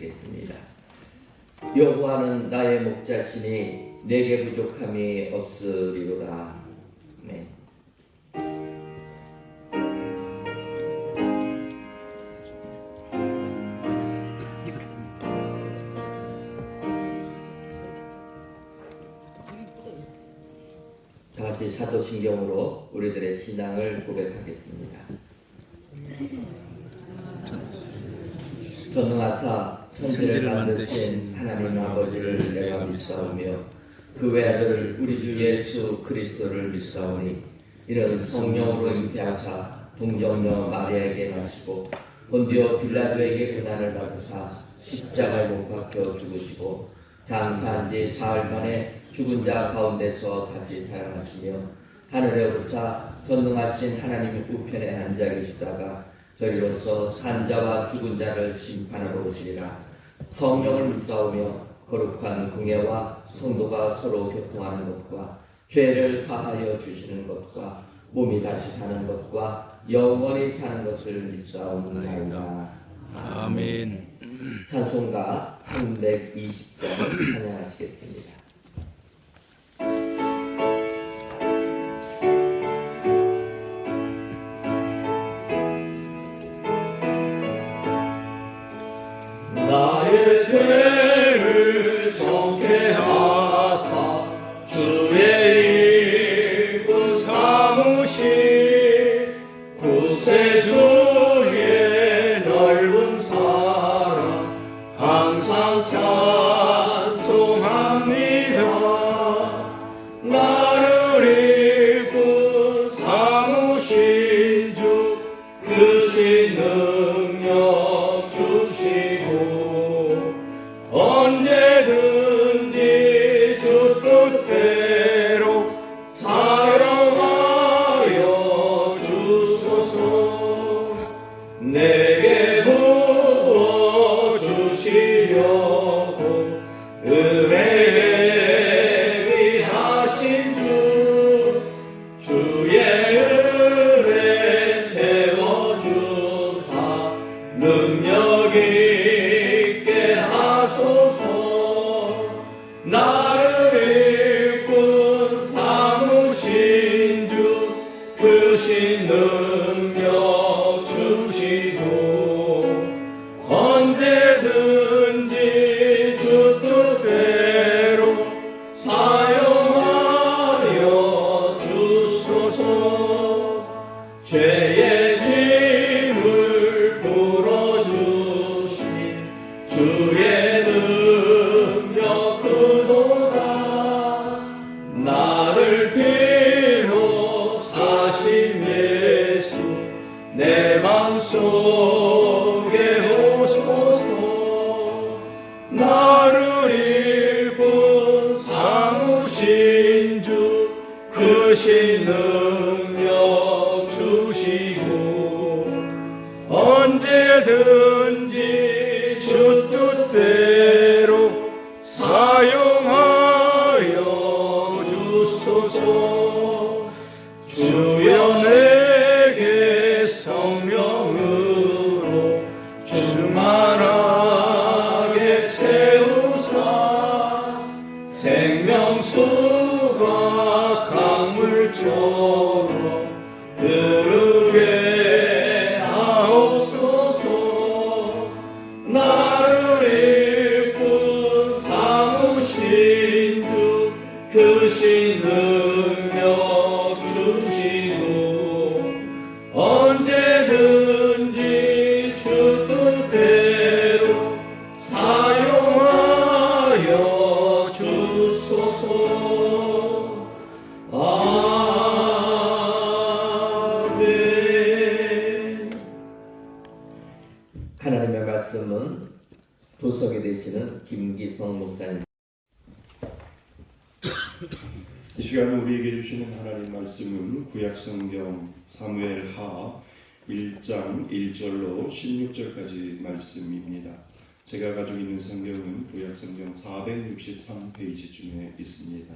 드리겠습니다. 여호와는 나의 목자시니 내게 부족함이 없으리로다. 아멘. 다 같이 사도신경으로 우리들의 신앙을 고백하겠습니다. 전능하사 천지를 만드신 하나님 아버지를 내가 믿사오며 그 외아들 우리 주 예수 그리스도를 믿사오니 이는 성령으로 잉태하사 동정녀 마리아에게 나시고 본디오 빌라도에게 고난을 받으사 십자가에 못 박혀 죽으시고 장사한 지 사흘 만에 죽은 자 가운데서 다시 살아나시며 하늘에 오르사 전능하신 하나님 우편에 앉아 계시다가 저희로서 산자와 죽은 자를 심판하러 오시리라. 성령을 믿사오며 거룩한 공예와 성도가 서로 교통하는 것과 죄를 사하여 주시는 것과 몸이 다시 사는 것과 영원히 사는 것을 믿사옵나이다. 아멘. 찬송가 320장 찬양하시겠습니다. 나의 죄를 정케 하사 주의 일꾼 삼으시 구세주의 넓은 사랑 항상 찬송합니다. 나를 일꾼 삼으신 주 크신 능력 주시고 언제든지 주 뜻대로 사랑하여 주소서. 내게 부어 주시려고 은혜에 귀하신 주 주의 은혜 채워주사 능력 있게 하소서. 나를 일꾼 삼으신 주 크신 능력 주시고 언제든지 주 뜻대로 사용하여 주소서. 죄의 짐을 풀어주신 주의 능력 크도다. 나를 피로 사신 예수 내 맘속에 오소서. 나를 일꾼 삼으신 주 크신 능력 주시고 언제든지 주 뜻대로 사용하여 주소서. 주여 내게 성령으로 충만하게 채우사 생명수가 강물처럼 흐르게 하옵소서. 나를 일꾼 삼으신 주 크신 능력 주시고 언제든지 주 뜻대로 사용하여 주소서. 아멘. 하나님의 말씀은 도석이 되시는 김기성 목사님. 이 시간에 우리에게 주시는 하나님 말씀은 구약성경 사무엘하 1장 1절로 16절까지 말씀입니다. 제가 가지고 있는 성경은 구약성경 463페이지쯤에 있습니다.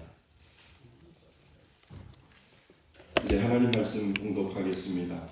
이제 하나님 말씀 봉독하겠습니다.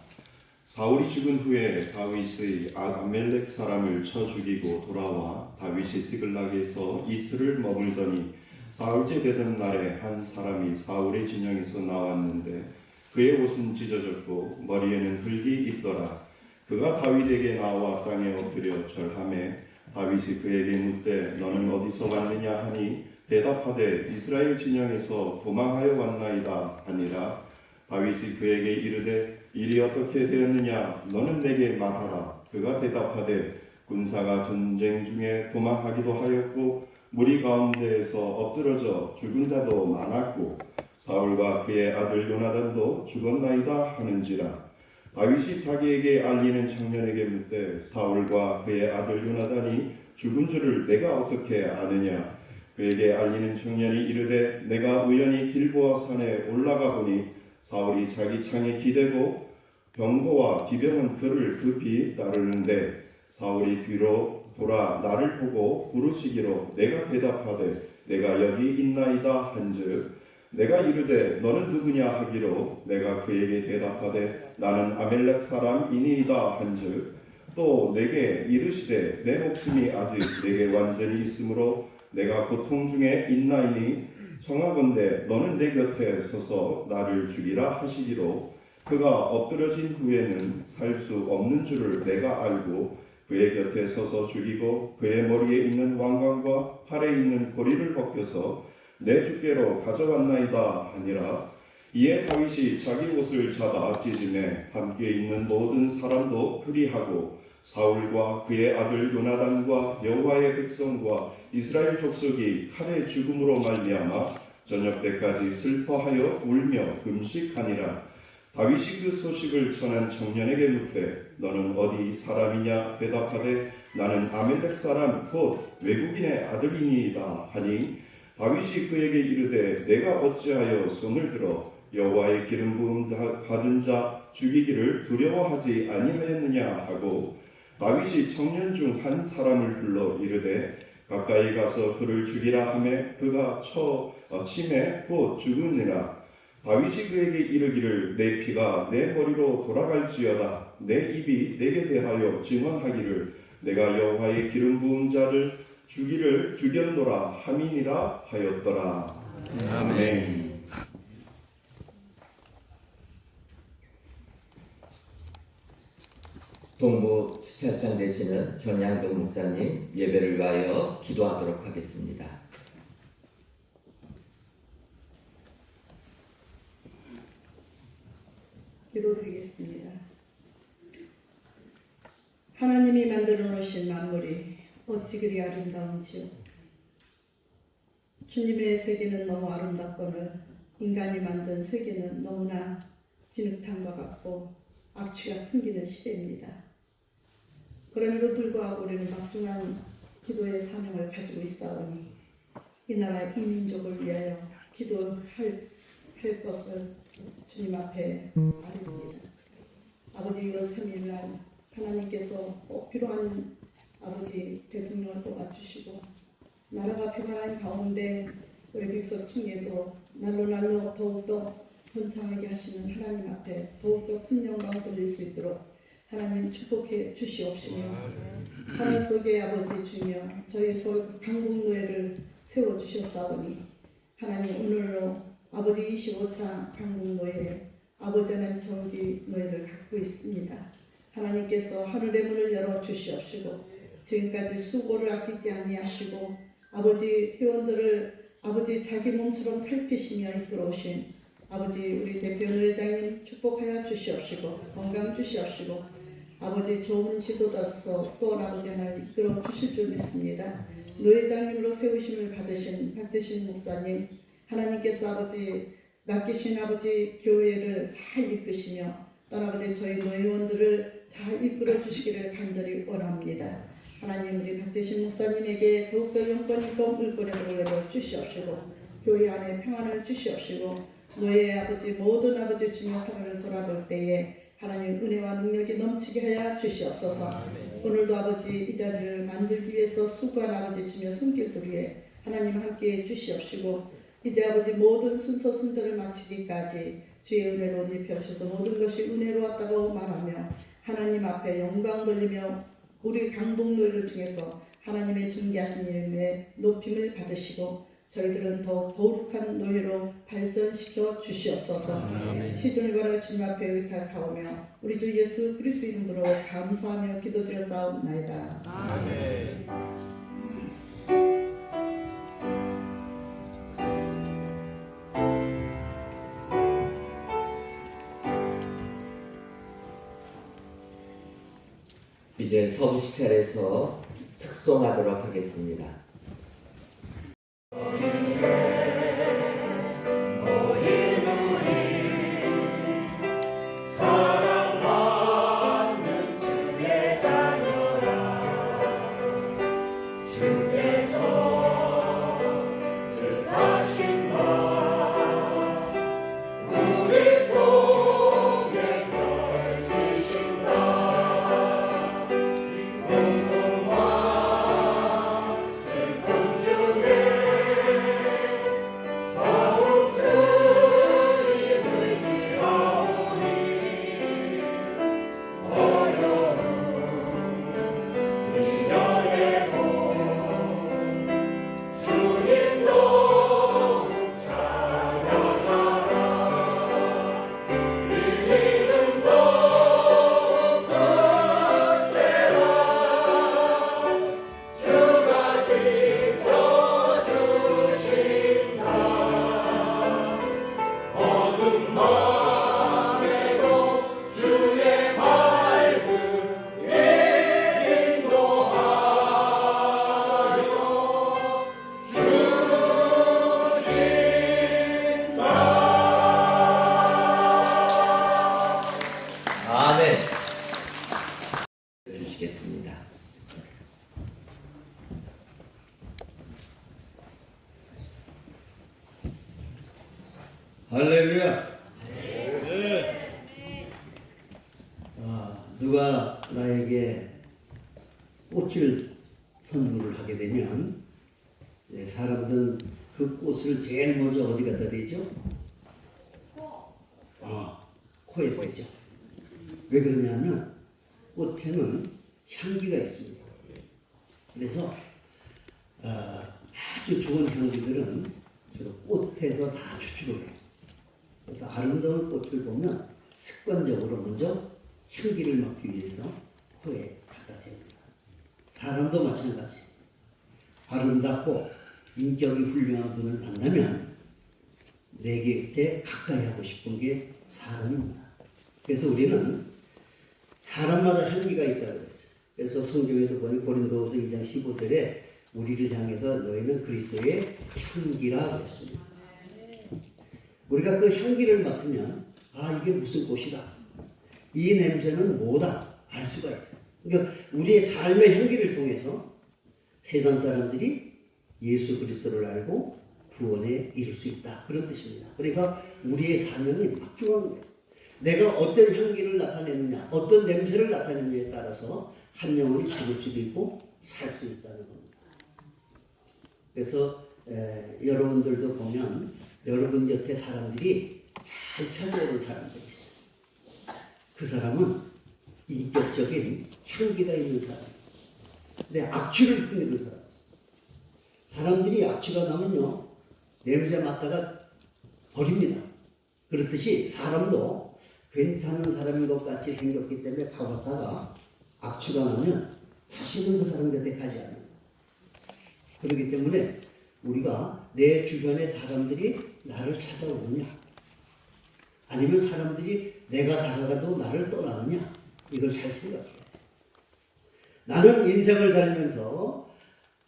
사울이 죽은 후에 다윗의 아멜렉 사람을 쳐 죽이고 돌아와 다윗이 시글락에서 이틀을 머물더니 사흘째 되던 날에 한 사람이 사울의 진영에서 나왔는데 그의 옷은 찢어졌고 머리에는 흙이 있더라. 그가 다윗에게 나와 땅에 엎드려 절하매 다윗이 그에게 묻되 너는 어디서 왔느냐 하니 대답하되 이스라엘 진영에서 도망하여 왔나이다 하니라. 다윗이 그에게 이르되 일이 어떻게 되었느냐 너는 내게 말하라. 그가 대답하되 군사가 전쟁 중에 도망하기도 하였고 무리 가운데에서 엎드러져 죽은 자도 많았고 사울과 그의 아들 요나단도 죽었나이다 하는지라. 다윗이 자기에게 알리는 청년에게 묻되 사울과 그의 아들 요나단이 죽은 줄을 내가 어떻게 아느냐. 그에게 알리는 청년이 이르되 내가 우연히 길보아 산에 올라가 보니 사울이 자기 창에 기대고 병거와 기병은 그를 급히 따르는데 사울이 뒤로 돌아 나를 보고 부르시기로 내가 대답하되 내가 여기 있나이다 한즉 내가 이르되 너는 누구냐 하기로 내가 그에게 대답하되 나는 아멜렉 사람이니이다 한즉 또 내게 이르시되 내 목숨이 아직 내게 완전히 있으므로 내가 고통 중에 있나이니 청하건대 너는 내 곁에 서서 나를 죽이라 하시기로 그가 엎드러진 후에는 살 수 없는 줄을 내가 알고 그의 곁에 서서 죽이고 그의 머리에 있는 왕관과 팔에 있는 고리를 벗겨서 내 주께로 가져왔나이다 하니라. 이에 다윗이 자기 옷을 잡아 찢으매 함께 있는 모든 사람도 그리하고 사울과 그의 아들 요나단과 여호와의 백성과 이스라엘 족속이 칼의 죽음으로 말미암아 저녁 때까지 슬퍼하여 울며 금식하니라. 다윗이 그 소식을 전한 청년에게 묻되 너는 어디 사람이냐 대답하되 나는 아멜렉 사람 곧 외국인의 아들이니이다 하니 다윗이 그에게 이르되 내가 어찌하여 손을 들어 여호와의 기름 부음 받은 자 죽이기를 두려워하지 아니하였느냐 하고 다윗이 청년 중 한 사람을 불러 이르되 가까이 가서 그를 죽이라 하매 그가 침에 곧 죽으니라. 다윗이 그에게 이르기를 내 피가 내 머리로 돌아갈지어다 내 입이 내게 대하여 증언하기를 내가 여호와의 기름 부은 자를 죽였노라 함이니라 하였더라. 아멘. 동부 수차장 되시는 전양동 목사님 예배를 위하여 기도하도록 하겠습니다. 기도드리겠습니다. 하나님이 만들어 놓으신 만물이 어찌 그리 아름다운지요. 주님의 세계는 너무 아름답거늘 인간이 만든 세계는 너무나 진흙탕과 같고 악취가 풍기는 시대입니다. 그럼에도 불구하고 우리는 막중한 기도의 사명을 가지고 있사오니 이 나라 이 민족을 위하여 기도할 것을 주님 앞에 아뢰옵니다. 아버지 이번 3일날 하나님께서 꼭 필요한 아버지 대통령을 뽑아주시고 나라가 평안한 가운데 우리 백성 중에도 날로 더욱더 번창하게 하시는 하나님 앞에 더욱더 큰 영광 돌릴 수 있도록 하나님 축복해 주시옵시며 하늘 속에 아버지 주며 저희 서울 강북노예를 세워주셨사오니 하나님 오늘로 아버지 25차 강북노예 아버지 하나님 서울기 노예를 갖고 있습니다. 하나님께서 하늘의 문을 열어 주시옵시고 지금까지 수고를 아끼지 아니하시고 아버지 회원들을 아버지 자기 몸처럼 살피시며 이끌어오신 아버지 우리 대표 노회장님 축복하여 주시옵시고 건강 주시옵시고 아버지 좋은 지도자로서 또한 아버지 하나님 이끌어 주실 줄 믿습니다. 노회장님으로 세우심을 받으신 박대신 목사님 하나님께서 아버지 맡기신 아버지 교회를 잘 이끄시며 또 아버지 저희 노회원들을 잘 이끌어 주시기를 간절히 원합니다. 하나님 우리 박대신 목사님에게 더욱더 영권있고 물거리를 내려 주시옵시고 교회 안에 평안을 주시옵시고 노예 아버지 모든 아버지 주님의 사랑을 돌아볼 때에 하나님 은혜와 능력이 넘치게 하여 주시옵소서. 오늘도 아버지 이 자리를 만들기 위해서 수고한 아버지 주며 손길들 위해 하나님 함께해 주시옵시고 이제 아버지 모든 순서 순절을 마치기까지 주의 은혜로 옷 입혀주셔서 모든 것이 은혜로웠다고 말하며 하나님 앞에 영광 돌리며 우리 강복노를 중에서 하나님의 존귀하신 이름에 높임을 받으시고 저희들은 더 거룩한 노예로 발전시켜 주시옵소서. 시종을 걸어 주님 앞에 의탁하오며 우리 주 예수 그리스도 이름으로 감사하며 기도드렸사옵나이다. 아멘. 이제 서부식 차례에서 특송하도록 하겠습니다. 아멘. 주시겠습니다. 할렐루야. 누가 나에게 꽃을 선물을 하게 되면 사람들은 그 꽃을 제일 먼저 어디 갖다 대죠? 코에 대죠. 왜 그러냐면 꽃에는 향기가 있습니다. 그래서 아주 좋은 향기들은 주로 꽃에서 다 추출을 해요. 그래서 아름다운 꽃을 보면 습관적으로 먼저 향기를 맡기 위해서 코에 갖다 댑니다. 사람도 마찬가지. 아름답고 인격이 훌륭한 분을 만나면 내 곁에 가까이 하고 싶은 게 사람입니다. 그래서 우리는 사람마다 향기가 있다고 했어요. 그래서 성경에서 보니 고린도후서 2장 15절에 우리를 향해서 너희는 그리스도의 향기라 그랬습니다. 우리가 그 향기를 맡으면 이게 무슨 꽃이다. 이 냄새는 뭐다 알 수가 있어요. 그러니까 우리의 삶의 향기를 통해서 세상 사람들이 예수 그리스도를 알고 구원에 이를 수 있다. 그런 뜻입니다. 그러니까 우리의 사명이 막중한 거예요. 내가 어떤 향기를 나타내느냐, 어떤 냄새를 나타내느냐에 따라서 한 영혼이 죽을 수도 있고 살 수 있다는 겁니다. 그래서 여러분들도 보면 여러분 곁에 사람들이 잘 찾아오는 사람들이 있어요. 그 사람은 인격적인 향기가 있는 사람. 내 악취를 풍기는 사람. 사람들이 악취가 나면요 냄새 맡다가 버립니다. 그렇듯이 사람도 괜찮은 사람인 것 같이 생겼기 때문에 가봤다가 악취가 나면 다시는 그 사람 곁에 가지 않는다. 그렇기 때문에 우리가 내 주변의 사람들이 나를 찾아오느냐 아니면 사람들이 내가 다가가도 나를 떠나느냐 이걸 잘 생각해야 돼. 나는 인생을 살면서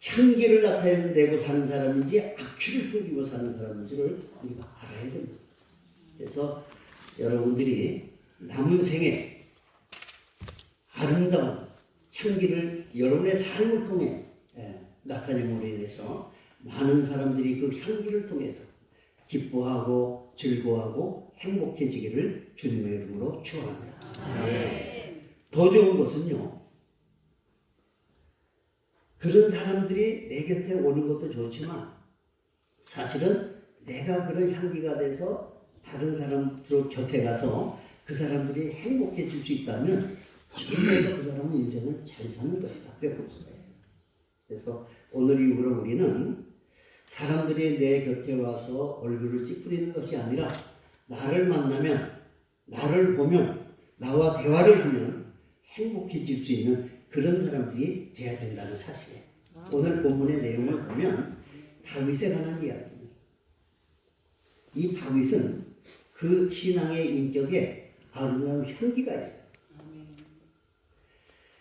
향기를 나타내고 사는 사람인지 악취를 풍기고 사는 사람인지를 우리가 알아야 됩니다. 그래서 여러분들이 남은 생에 아름다운 향기를 여러분의 삶을 통해 나타내므로 인해서 많은 사람들이 그 향기를 통해서 기뻐하고 즐거워하고 행복해지기를 주님의 이름으로 축원합니다. 더 좋은 것은요. 그런 사람들이 내 곁에 오는 것도 좋지만 사실은 내가 그런 향기가 돼서 다른 사람들 곁에 가서 그 사람들이 행복해질 수 있다면 정말로 그 사람은 인생을 잘 사는 것이다. 그렇게 볼 수가 있어요. 그래서 오늘 이후로 우리는 사람들이 내 곁에 와서 얼굴을 찌푸리는 것이 아니라 나를 만나면, 나를 보면, 나와 대화를 하면 행복해질 수 있는 그런 사람들이 돼야 된다는 사실이에요. 오늘 본문의 내용을 보면 다윗에 관한 이야기입니다. 이 다윗은 그 신앙의 인격에 아름다운 향기가 있어요.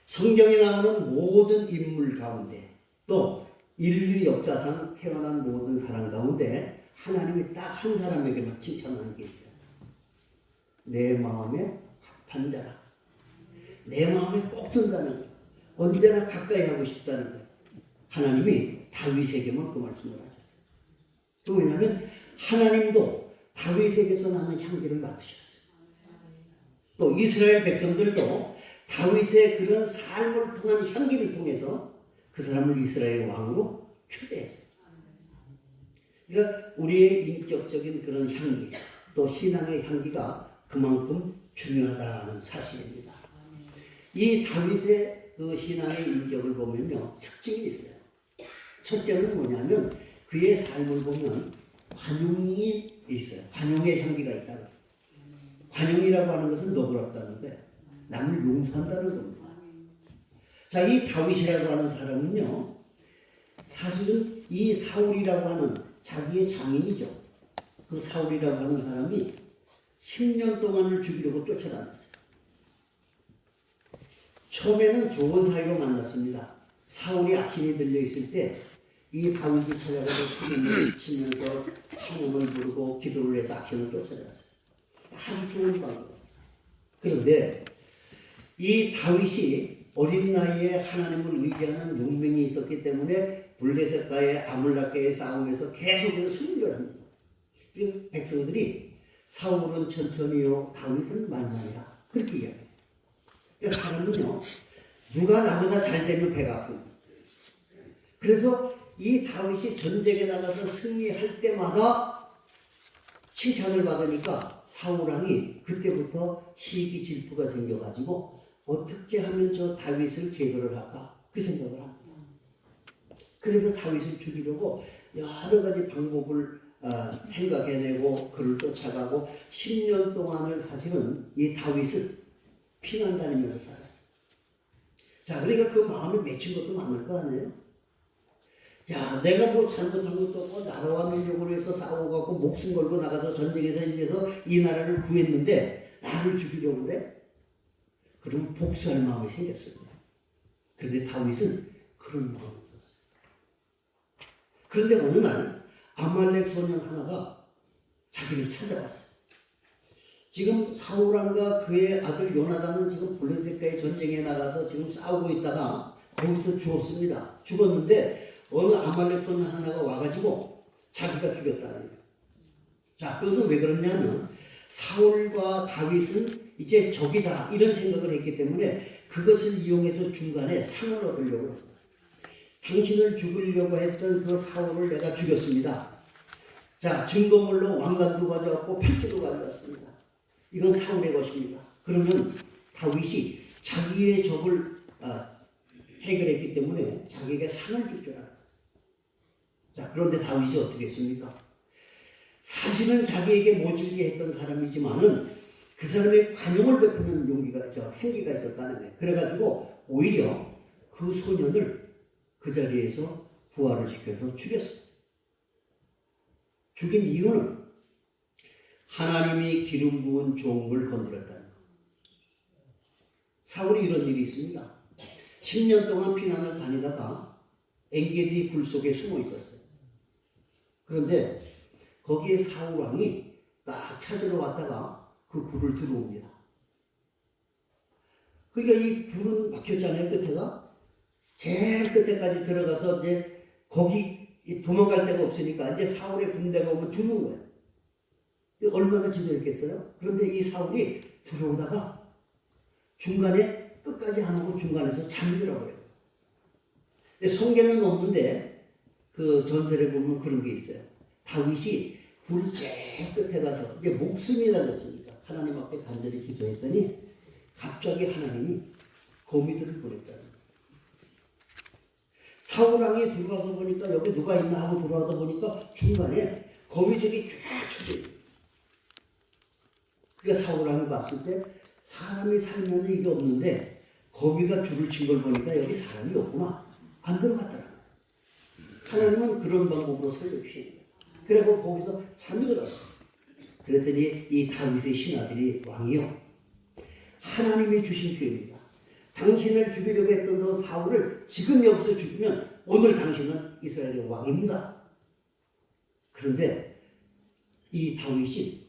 성경에 나오는 모든 인물 가운데 또 인류 역사상 태어난 모든 사람 가운데 하나님이 딱 한 사람에게만 칭찬하는 게 있어요. 내 마음에 합한 자라. 내 마음에 꼭 든다는 거. 언제나 가까이 하고 싶다는 거. 하나님이 다윗에게만 그 말씀을 하셨어요. 또 왜냐하면 하나님도 다윗에게서 나는 향기를 맡으셨어요. 또 이스라엘 백성들도 다윗의 그런 삶을 통한 향기를 통해서 그 사람을 이스라엘 왕으로 초대했어요. 그러니까 우리의 인격적인 그런 향기, 또 신앙의 향기가 그만큼 중요하다는 사실입니다. 이 다윗의 그 신앙의 인격을 보면요, 특징이 있어요. 첫째는 뭐냐면 그의 삶을 보면 관용이 있어요. 관용의 향기가 있다고. 관용이라고 하는 것은 너그럽다는데 남을 용서한다는 겁니다. 자, 이 다윗이라고 하는 사람은요, 사실은 이 사울이라고 하는 자기의 장인이죠. 그 사울이라고 하는 사람이 10년 동안을 죽이려고 쫓아다녔어요. 처음에는 좋은 사이로 만났습니다. 사울이 악신이 들려 있을 때 이 다윗이 찾아가서 죽음을 치면서 찬양을 부르고 기도를 해서 악신을 쫓아갔어요. 아주 좋은 관계였어요. 그런데 이 다윗이 어린 나이에 하나님을 의지하는 용맹이 있었기 때문에 블레셋과의 아몰락과의 싸움에서 계속해서 승리를 합니다. 그리고 백성들이 사울은 천천히요, 다윗은 만만이라 그렇게 이야기해요. 그러니까 사람은요, 누가 나보다 잘 되면 배가 아픕니다. 그래서 이 다윗이 전쟁에 나가서 승리할 때마다 칭찬을 받으니까 사울왕이 그때부터 시기 질투가 생겨가지고 어떻게 하면 저 다윗을 제거를 할까 그 생각을 합니다. 그래서 다윗을 죽이려고 여러 가지 방법을 생각해내고 그를 쫓아가고 10년 동안을 사실은 이 다윗을 피난 다니면서 살았어요. 자, 그러니까 그 마음을 맺힌 것도 많을 거 아니에요? 야, 내가 뭐 잘못한 것도 없고 나라와 민족을 위해서 싸워갖고 목숨 걸고 나가서 전쟁에서 이겨서 이 나라를 구했는데 나를 죽이려고 그래? 그럼 복수할 마음이 생겼습니다. 그런데 다윗은 그런 마음이 없었어요. 그런데 어느 날 아말렉 소년 하나가 자기를 찾아왔어요. 지금 사울왕과 그의 아들 요나단은 지금 블레셋과의 전쟁에 나가서 지금 싸우고 있다가 거기서 죽었습니다. 죽었는데 어느 아말렉 소년 하나가 와가지고 자기가 죽였다는 거예요. 자, 그것은 왜 그러냐면 사울과 다윗은 이제 적이다 이런 생각을 했기 때문에 그것을 이용해서 중간에 상을 얻으려고 합니다. 당신을 죽이려고 했던 그 사울을 내가 죽였습니다. 자, 증거물로 왕관도 가져왔고 필지도 가져왔습니다. 이건 사울의 것입니다. 그러면 다윗이 자기의 적을 해결했기 때문에 자기에게 상을 줄 줄 알았어요. 자, 그런데 다윗이 어떻게 했습니까? 사실은 자기에게 모질게 했던 사람이지만은 그 사람의 관용을 베푸는 행기가 있었다는 거예요. 그래가지고 오히려 그 소년을 그 자리에서 부활을 시켜서 죽였어요. 죽인 이유는 하나님이 기름 부은 종을 건드렸다는 거. 사울이 이런 일이 있습니다. 10년 동안 피난을 다니다가 엔게디 굴 속에 숨어 있었어요. 그런데 거기에 사울 왕이 딱 찾으러 왔다가 그 굴을 들어옵니다. 그러니까 이 굴은 막혔잖아요. 끝에가. 제일 끝에까지 들어가서 이제 거기 도망갈 데가 없으니까 이제 사울의 군대가 오면 죽는 거예요. 얼마나 지도했겠어요? 그런데 이 사울이 들어오다가 중간에 끝까지 안 오고 중간에서 잠들어 버려요. 근데 성경은 없는데 그 전설에 보면 그런 게 있어요. 다윗이 굴 제일 끝에 가서 이게 목숨이 달렸으니까 하나님 앞에 간절히 기도했더니 갑자기 하나님이 거미들을 보냈다는 거예요. 사울왕이 들어와서 보니까 여기 누가 있나 하고 들어와서 보니까 중간에 거미줄이 쫙 쳐져 있어요. 그러니까 사울왕이 봤을 때 사람이 살면 이게 없는데 거미가 줄을 친 걸 보니까 여기 사람이 없구나. 안 들어갔더라. 하나님은 그런 방법으로 살려주시는 거예요. 그리고 거기서 잠이 들었어요. 그랬더니 이 다윗의 신하들이 왕이요, 하나님이 주신 기회입니다. 당신을 죽이려고 했던 그 사울을 지금 여기서 죽이면 오늘 당신은 이스라엘의 왕입니다. 그런데 이 다윗이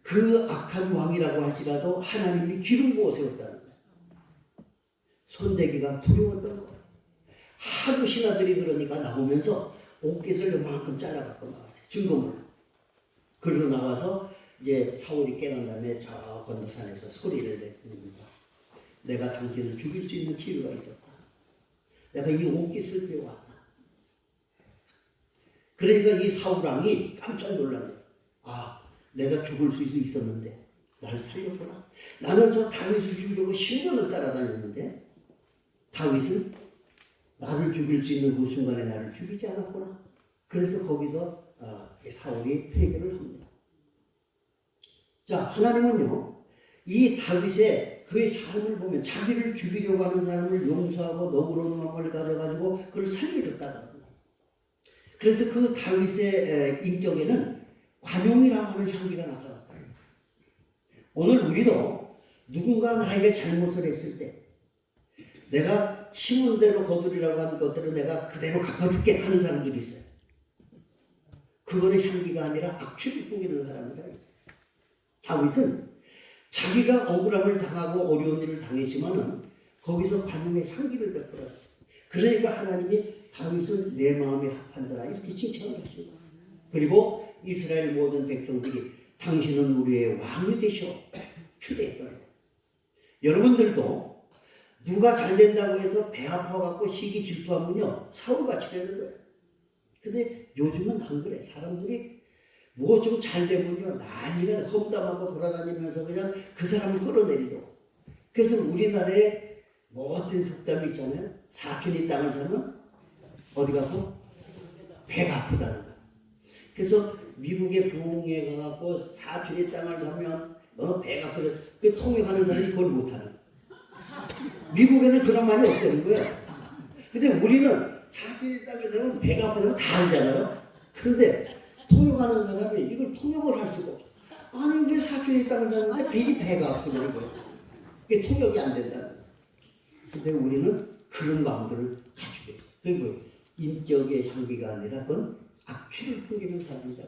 그 악한 왕이라고 할지라도 하나님이 기름 부어 세웠다는 거예요. 손대기가 두려웠던 거예요. 하도 신하들이 그러니까 나오면서 옷깃을 요만큼 잘라갖고 나왔어요. 증거물. 그리고 나와서 이제 사울이 깨난 다음에 저 건너산에서 소리를 냅니다. 내가 당신을 죽일 수 있는 기회가 있었다. 내가 이 옷깃을 배워왔다. 그러니까 이 사울왕이 깜짝 놀랐네요. 아, 내가 죽을 수 있었는데 나를 살렸구나. 나는 저 다윗을 죽이려고 10년을 따라다녔는데 다윗은 나를 죽일 수 있는 그 순간에 나를 죽이지 않았구나. 그래서 거기서 사울이 회개를 합니다. 자, 하나님은요, 이 다윗의 그의 삶을 보면 자기를 죽이려고 하는 사람을 용서하고 너그러운 마음을 가져가지고 그를 살려줬다는 거예요. 그래서 그 다윗의 인격에는 관용이라고 하는 향기가 나타났다. 오늘 우리도 누군가 나에게 잘못을 했을 때 내가 심은 대로 거두리라고 하는 것들을 내가 그대로 갚아줄게 하는 사람들이 있어요. 그거는 향기가 아니라 악취를 풍기는 사람이다. 다윗은 자기가 억울함을 당하고 어려운 일을 당했지만은 거기서 관용의 향기를 베풀었어요. 그러니까 하나님이 다윗은 내 마음에 합한 자라 이렇게 칭찬을 하시고, 그리고 이스라엘 모든 백성들이 당신은 우리의 왕이 되셔 추대했던 거예요. 여러분들도 누가 잘 된다고 해서 배 아파갖고 시기 질투하면요 사울같이 되는 거예요. 근데 요즘은 안 그래. 사람들이 뭐 좀 잘 되면요 난리가 험담하고 돌아다니면서 그냥 그 사람을 끌어내리려고. 그래서 우리나라에 멋진 속담이 있잖아요. 사촌이 땅을 사면 어디 가서 배가 아프다는 거예요. 그래서 미국의 부흥에 가갖고 사촌이 땅을 사면 배가 아프다. 그 통역하는 사람이 그걸 못하는 거예요. 미국에는 그런 말이 없다는 거예요. 근데 우리는 사촌이 땅을 사면 배가 아프다면 다 알잖아요. 그런데 통역하는 사람이 이걸 통역을 할 수가 없어. 아니 왜 사촌이 땅을 사는데 배가 아프냐는 거예요. 이게 통역이 안 된다는 거예요. 근데 우리는 그런 마음들을 가지고 있어요. 그리고 인격의 향기가 아니라 그건 악취를 풍기는 사람이다.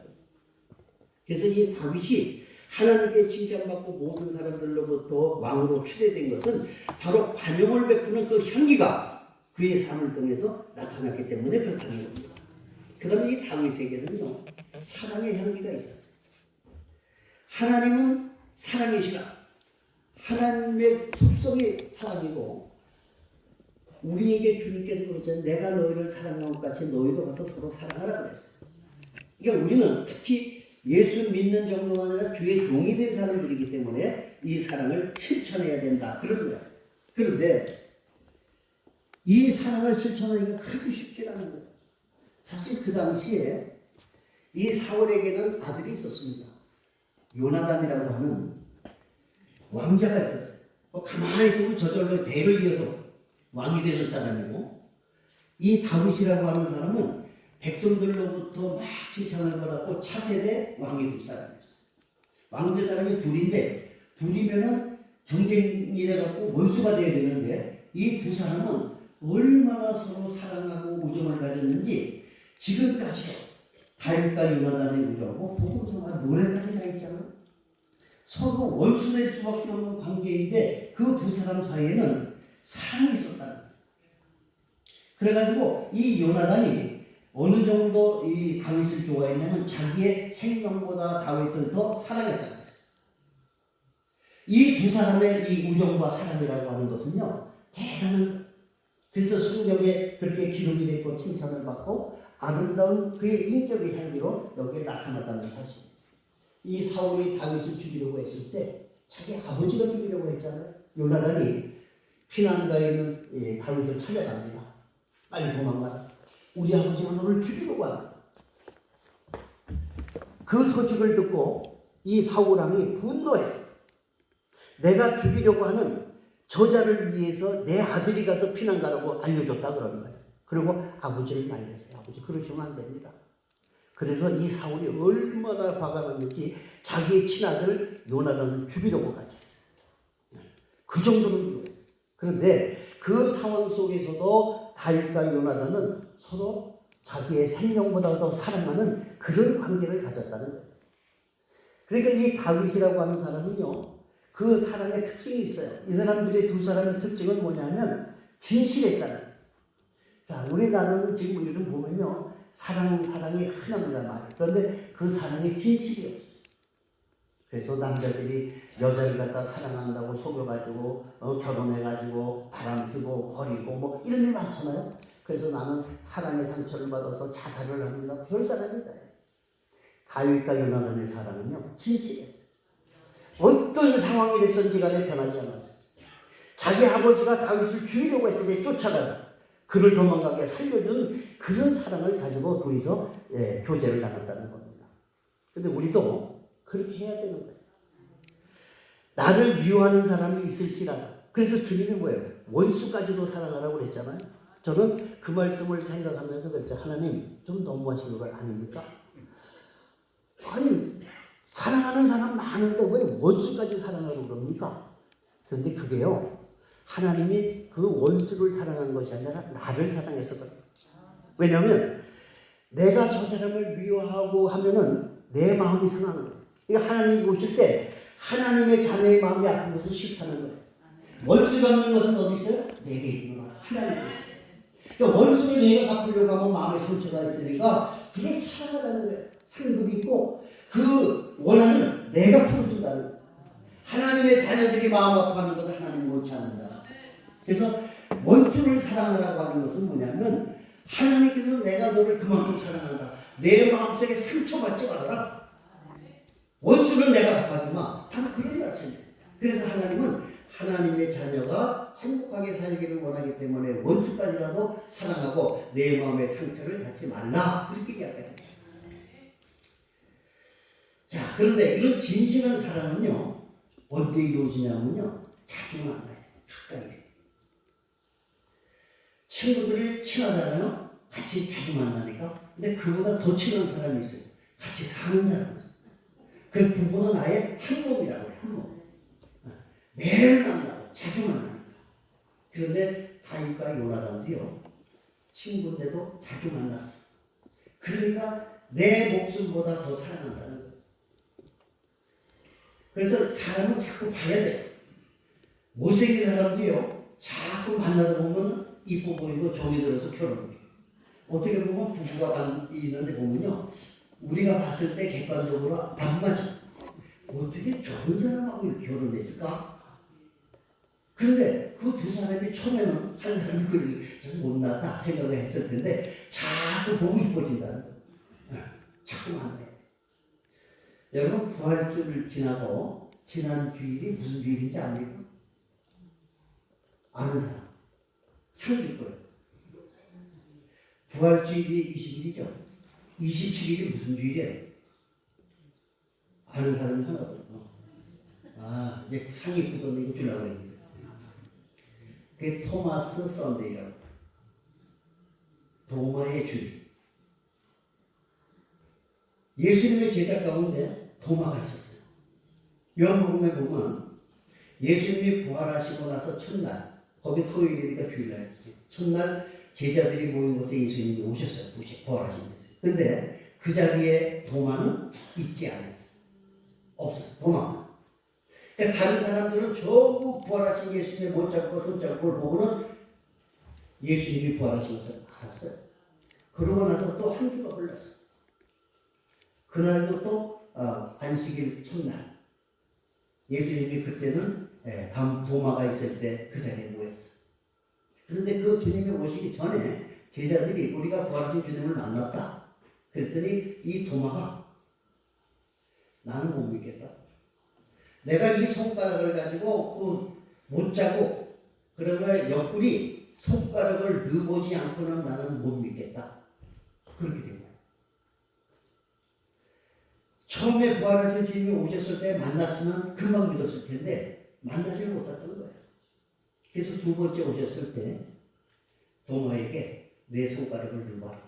그래서 이 다윗이 하나님께 칭찬받고 모든 사람들로부터 왕으로 추대된 것은 바로 관용을 베푸는 그 향기가 그의 삶을 통해서 나타났기 때문에 그렇다는 겁니다. 그 다음에 이 다윗에게는요 사랑의 향기가 있었어요. 하나님은 사랑이시라. 하나님의 속성이 사랑이고 우리에게 주님께서 그랬잖아요. 내가 너희를 사랑한 것 같이 너희도 가서 서로 사랑하라 그랬어요. 그러니까 우리는 특히 예수 믿는 정도가 아니라 주의 종이 된 사람들이기 때문에 이 사랑을 실천해야 된다. 그런 거예요. 그런데 이 사랑을 실천하기가 그렇게 쉽지 않은 거예요. 사실 그 당시에 이 사울에게는 아들이 있었습니다. 요나단이라고 하는 왕자가 있었어요. 가만히 있으면 저절로 대를 이어서 왕이 되는 사람이고, 이 다윗이라고 하는 사람은 백성들로부터 막 칭찬을 받았고 차세대 왕이 될 사람이었어요. 왕 될 사람이 둘인데 둘이면은 경쟁이 돼갖고 원수가 돼야 되는데 이 두 사람은 얼마나 서로 사랑하고 우정을 가졌는지 지금까지 다윗과 요나단의 우정하고 복음서와 노래까지 다 있잖아요. 서로 원수될 수밖에 없는 관계인데 그 두 사람 사이에는 사랑이 있었다는 거예요. 그래가지고 이 요나단이 어느 정도 이 다윗을 좋아했냐면 자기의 생명보다 다윗을 더 사랑했다는 거예요. 이 두 사람의 이 우정과 사랑이라고 하는 것은요 대단한 거예요. 그래서 성경에 그렇게 기록이 됐고 칭찬을 받고 아름다운 그의 인격의 향기로 여기에 나타났다는 사실. 이 사울이 다윗을 죽이려고 했을 때 자기 아버지가 죽이려고 했잖아요. 요나단이 피난가에 있는 다윗을 찾아갑니다. 빨리 도망가. 우리 아버지가 너를 죽이려고 한다. 그 소식을 듣고 이 사울 왕이 분노했어. 내가 죽이려고 하는 저자를 위해서 내 아들이 가서 피난가라고 알려줬다 그러는 거예요. 그리고 아버지를 말렸어요. 아버지 그러시면 안 됩니다. 그래서 이 사울이 얼마나 화가 났는지 자기의 친아들 요나단을 죽이려고 가졌어요. 그 정도로 미워했어요. 그런데 그 상황 속에서도 다윗과 요나단은 서로 자기의 생명보다 더 사랑하는 그런 관계를 가졌다는 거예요. 그러니까 이 다윗이라고 하는 사람은요, 그 사랑의 특징이 있어요. 이 사람들의 두 사람의 특징은 뭐냐면 진실했다는 거예요. 자, 우리나라는 지금 요즘 보면요, 사랑이 흔합니다 말이에요. 그런데 그 사랑의 진실이 없어요. 그래서 남자들이 여자를 갖다 사랑한다고 속여가지고 결혼해가지고 바람피고 버리고 뭐 이런 게 많잖아요. 그래서 나는 사랑의 상처를 받아서 자살을 합니다. 별 사람입니다. 다윗과 요나단의 사랑은요 진실했어요. 어떤 상황이 됐든지 간에 변하지 않았어요. 자기 아버지가 다윗을 죽이려고 했을 때 쫓아가서 그를 도망가게 살려준 그런 사랑을 가지고 둘이서 교제를 나눴다는 겁니다. 근데 우리도 그렇게 해야 되는 거예요. 나를 미워하는 사람이 있을지라도. 그래서 주님이 뭐예요? 원수까지도 사랑하라고 그랬잖아요. 저는 그 말씀을 생각하면서 그랬어요. 하나님 좀 너무하시는 거 아닙니까? 아니 사랑하는 사람 많은데 왜 원수까지 사랑하라고 그럽니까? 그런데 그게요, 하나님이 그 원수를 사랑한 것이 아니라 나를 사랑해서 그래요. 왜냐하면 내가 저 사람을 미워하고 하면은 내 마음이 상하는 거예요. 그러니까 하나님이 보실 때 하나님의 자녀의 마음이 아픈 것은 싫다는 거예요. 원수가 없는 것은 어디 있어요? 내게 있구나. 하나님께 있어요. 그러니까 원수를 내가 갚으려고 하면 마음에 상처가 있으니까 그걸 사랑하라는 거예요. 상급이 있고 그 원하는 내가 풀어준다는 거예요. 하나님의 자녀들이 마음 아파하는 것을 하나님 못지 않는다. 그래서 원수를 사랑하라고 하는 것은 뭐냐면 하나님께서 내가 너를 그만큼 사랑한다. 내 마음속에 상처받지 말아라. 원수는 내가 갚아주마. 바로 그런 말씀이에요. 그래서 하나님은 하나님의 자녀가 행복하게 살기를 원하기 때문에 원수까지라도 사랑하고 내 마음의 상처를 받지 말라. 그렇게 이야기합니다. 자, 그런데 이런 진실한 사랑은요, 언제 이루어지냐면요, 자주 만나야 돼요. 가까이 돼요. 친구들이 친하잖아요. 같이 자주 만나니까. 근데 그보다 더 친한 사람이 있어요. 같이 사는 사람이 있어요. 그 부부는 아예 한 몸이라고 해요. 한 몸. 매일 만나고 자주 만나니까. 그런데 다윗과 요나단도요, 친구인데도 자주 만났어요. 그러니까 내 목숨보다 더 사랑한다는 거예요. 그래서 사람은 자꾸 봐야 돼요. 못생긴 사람도요, 자꾸 만나다 보면 이뻐 보이고 정이 들어서 결혼해요. 어떻게 보면 부부가 있는데 보면요, 우리가 봤을 때 객관적으로 안 맞아. 어떻게 저런 사람하고 이렇게 결혼했을까? 그런데 그 두 사람이 처음에는 한 사람이 그래 좀 못나다 생각을 했을 텐데 자꾸 보고 이뻐진다는 거예요. 자꾸 만나야 돼. 여러분 부활주를 지나고 지난 주일이 무슨 주일인지 압니까? 아는 사람 상줄 거예요. 부활주일이 20일이죠. 27일이 무슨 주일이에요? 아는 사람이 하나도 없고. 아, 이제 상이 굳었네. 이거 주려고 했는데. 그게 토마스 선데이라고. 도마의 주일. 예수님의 제자 가운데 도마가 있었어요. 요한복음에 보면 예수님이 부활하시고 나서 첫날, 거기 토요일이니까 주일날이지. 첫날 제자들이 모인 곳에 예수님이 오셨어요. 부활하신 곳에. 근데 그 자리에 도마는 있지 않았어요. 없었어. 도마. 그러니까 다른 사람들은 전부 부활하신 예수님의 못 잡고 손 잡고를 보고는 예수님이 부활하신 것을 알았어요. 그러고 나서 또 한 주가 흘렀어. 그날도 또 안식일 첫날 예수님이 그때는 도마가 있을 때 그 자리에 모였어요. 그런데 그 주님이 오시기 전에 제자들이 우리가 부활하신 주님을 만났다. 그랬더니 이 도마가 나는 못 믿겠다. 내가 이 손가락을 가지고 못 자고 그러면 옆구리 손가락을 넣어보지 않고는 나는 못 믿겠다. 그렇게 된 거예요. 처음에 부활하신 주님이 오셨을 때 만났으면 금방 믿었을 텐데 만나지를 못했던 거예요. 그래서 두 번째 오셨을 때 도마에게 내 손가락을 넣어봐라.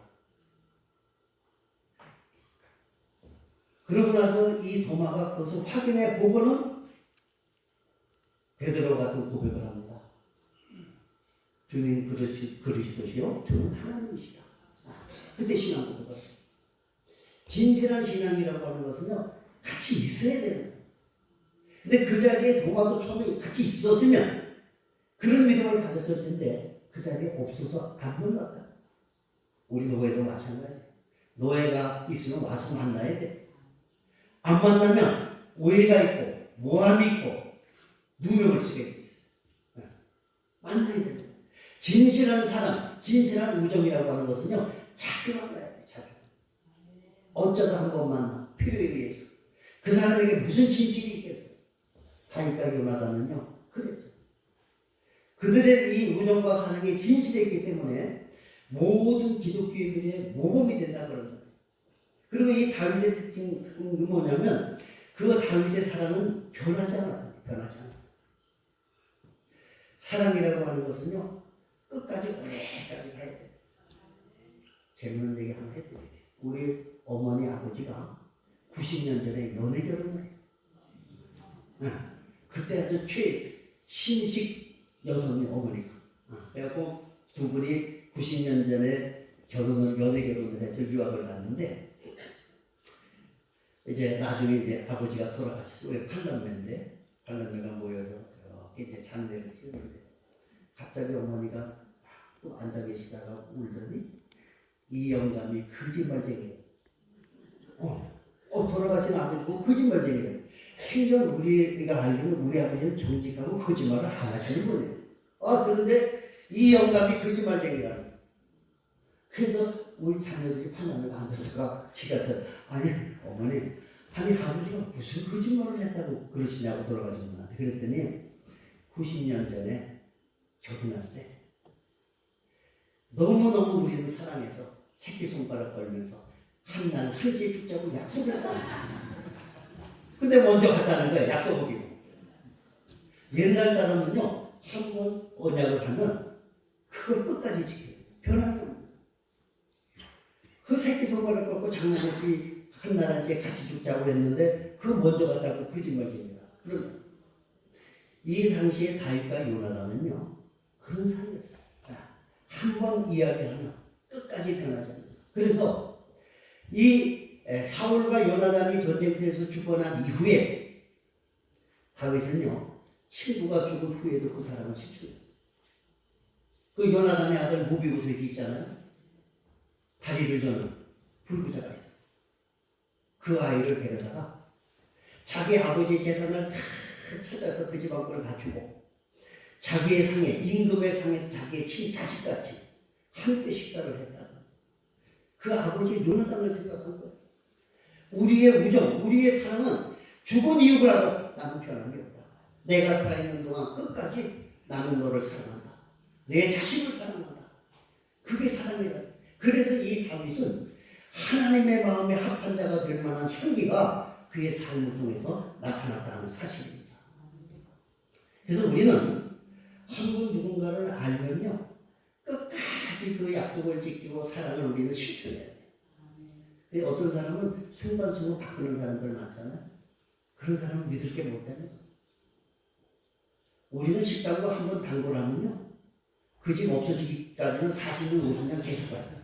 그러고 나서 이 도마가 그것을 확인해 보고는 베드로 같은 고백을 합니다. 주님 그리스도시요 주는 하나님이시다. 그때 신앙 고백을 합니다. 진실한 신앙이라고 하는 것은요 같이 있어야 되는 거예요. 근데 그 자리에 도마도 처음에 같이 있었으면 그런 믿음을 가졌을 텐데 그 자리에 없어서 안 만났다. 우리 노예도 마찬가지예요. 노예가 있으면 와서 만나야 돼. 안 만나면 오해가 있고 모함이 있고 누명을 쓰게 돼 있어요. 만나야 됩니다. 진실한 사랑, 진실한 우정이라고 하는 것은요 자주 만나야 돼. 자주. 어쩌다 한 번 만나 필요에 의해서 그 사람에게 무슨 진실이 있겠어요. 다윗과 요나단은요 그랬어요. 그들의 이 우정과 사랑이 진실했기 때문에 모든 기독교인들의 모범이 된다 그런 거예요. 그리고 이 다윗의 특징은 뭐냐면 그 다윗의 사랑은 변하지 않았다. 변하지 않았다. 사랑이라고 하는 것은요 끝까지 오래까지 가야 돼요. 재밌는 얘기 하나 해드릴게요. 우리 어머니 아버지가 90년 전에 연애 결혼을 했어요. 그때 아주 최신식 여성의 어머니가. 그래갖고 두 분이 90년 전에 연애 결혼을 해서 유학을 갔는데 이제 나중에 이제 아버지가 돌아가셨어요. 우리 팔남매인데 팔남매가 모여서 이렇게 이제 장례를 치르는데 갑자기 어머니가 또 앉아 계시다가 울더니 이 영감이 거짓말쟁이에요. 돌아가신 아버지고 거짓말쟁이래요. 생전 우리가 알기는 우리 아버지는 정직하고 거짓말을 안 하시는 분이에요. 그런데 이 영감이 거짓말쟁이라는 거예요. 그래서 우리 자녀들이 판단을 앉아서가 기가차 아니 어머니 아니 아버지가 무슨 거짓말을 했다고 그러시냐고 돌아가신 분한테 그랬더니 90년 전에 결혼할 때 너무너무 우리는 사랑해서 새끼손가락 걸면서 한날 1시에 죽자고 약속했다는 거예요. 근데 먼저 갔다는 거예요. 약속하기로. 옛날 사람은요 한 번 언약을 하면 그걸 끝까지 지켜요. 변하는 겁니다. 그 새끼손가락 꺾고 장난했지 한날 1시에 같이 죽자고 했는데 그거 먼저 갔다고 거짓말쟁이라. 그러면 이 당시에 다윗과 요나단은요 그런 사이였어요. 한 번 이야기하면 끝까지 변하지 않는. 그래서 이 사울과 요나단이 전쟁터에서 죽어난 이후에 다윗은요 친구가 죽은 후에도 그 사람을 지켜냈어요. 그 요나단의 아들 무비보셋이 있잖아요. 다리를 저는 불구자가 있어요. 그 아이를 데려다가 자기 아버지의 재산을 다 찾아서 그 집안 걸 다 주고 자기의 상에 임금의 상에서 자기의 친자식같이 함께 식사를 했다. 그 아버지 요나단을 생각한 거예요. 우리의 우정, 우리의 사랑은 죽은 이후라도 나는 변함이 없다. 내가 살아있는 동안 끝까지 나는 너를 사랑한다. 내 자식을 사랑한다. 그게 사랑이다. 그래서 이 다윗은 하나님의 마음에 합한 자가 될 만한 향기가 그의 삶을 통해서 나타났다는 사실입니다. 그래서 우리는 한 번 누군가를 알면요 끝까지 그 약속을 지키고 사랑을 우리는 실천해야 돼요. 어떤 사람은 순간순간 바꾸는 사람들 많잖아요. 그런 사람은 믿을 게 못 되는 거예요. 우리는 식당도 한 번 단골하면요 그 집 없어지기까지는 40년, 50년 계속 가요.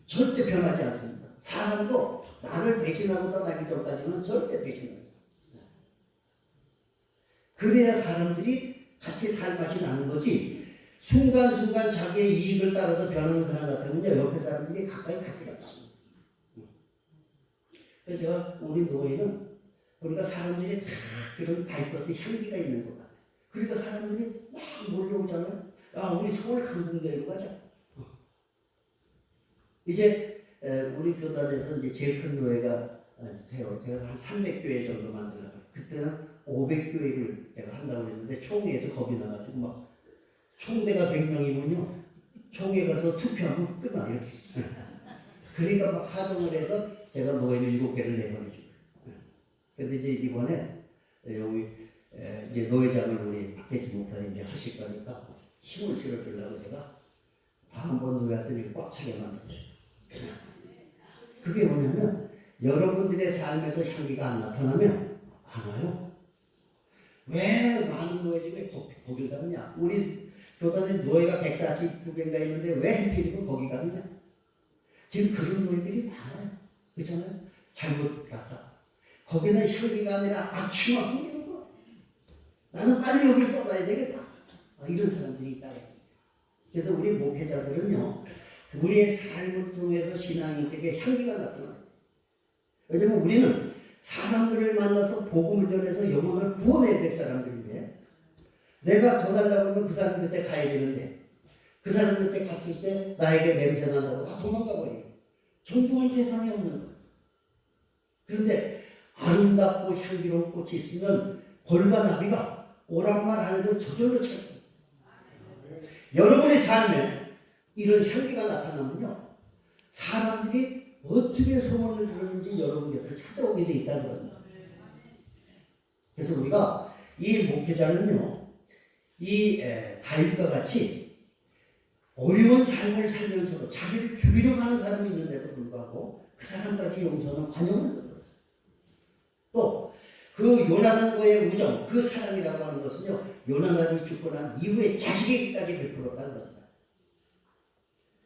절대 변하지 않습니다. 사람도 나를 배신하고 떠나기 전까지는 절대 배신하지 않습니다. 그래야 사람들이 같이 살맛이 나는 거지 순간순간 자기의 이익을 따라서 변하는 사람 같으면요 옆에 사람들이 가까이 가지 않습니다. 그래서 제가 우리 노예는 우리가 사람들이 다 그런 다윗 같은 향기가 있는 것 같아요. 그러니까 사람들이 막 몰려오잖아요. 우리 서울 강북교회로 가자. 이제 우리 교단에서 이제 제일 큰 교회가 돼요. 제가 한 300교회 정도 만들려고. 그때는 500교회를 제가 한다고 했는데 총회에서 겁이 나가지고 막 총대가 100명이면요. 총회 가서 투표하면 끝나 이렇게. 그러니까 막 사정을 해서 제가 노예를 7개를 내보내주고. 근데 이제 이번에 여기 이제 노회장을 우리 박대지 목사님이 하실 거니까 힘을 실어주려고 제가 다음번 노예한테 꽉 차게 만들었어요. 그게 뭐냐면 여러분들의 삶에서 향기가 안 나타나면 안 와요. 왜 많은 노예들이 거길 갔냐? 우리 교단에 노예가 142개인가 있는데 왜 하필이면 거기 갔냐? 지금 그런 노예들이 많아요. 그렇잖아요? 잘못 갔다. 거기는 향기가 아니라 악취만 풍기는 거야. 나는 빨리 여기를 떠나야 되겠다. 이런 사람들이 있다. 그래서 우리 목회자들은요, 우리의 삶을 통해서 신앙인에게 향기가 나타나요. 왜냐면 우리는 사람들을 만나서 복음을 전해서 영혼을 구원해야 될 사람들인데, 내가 더 달라고 하면 그 사람 곁에 가야 되는데, 그 사람 곁에 갔을 때 나에게 냄새 난다고 다 도망가 버려요. 전도할 대상이 없는 거예요. 그런데 아름답고 향기로운 꽃이 있으면 벌과 나비가 오라고 말 안 해도 저절로 찾아요. 여러분의 삶에 이런 향기가 나타나면요, 사람들이 어떻게 소문을 들었는지 여러분 곁을 찾아오게 돼 있다는 겁니다. 그래서 우리가 이 목회자는요, 이 다윗과 같이 어려운 삶을 살면서도 자기를 죽이려고 하는 사람이 있는데도 불구하고 그 사람까지 용서하는 관용을 베풀었어요. 또 그 요나단과의 우정, 그 사랑이라고 하는 것은요, 요나단이 죽고 난 이후에 자식에게까지 베풀었다는 겁니다.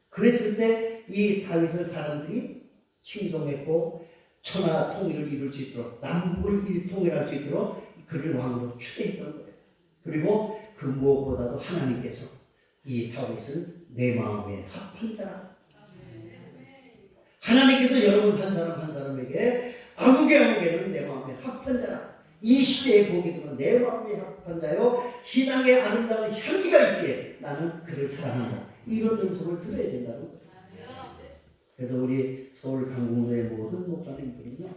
그랬을 때 이 다윗을 사람들이 칭송했고 천하 통일을 이룰 수 있도록, 남북을 통일할 수 있도록 그를 왕으로 추대했던 거예요. 그리고 그 무엇보다도 하나님께서 이 다윗은 내 마음에 합한 자라. 하나님께서 여러분 한 사람 한 사람에게 아무개는 내 마음에 합한 자라. 이 시대에 보게 되면 내 마음에 합한 자요, 신앙의 아름다운 향기가 있기에 나는 그를 사랑한다. 이런 음성을 들어야 된다는 거예요. 그래서 우리 서울 강북로의 모든 목사님들은요,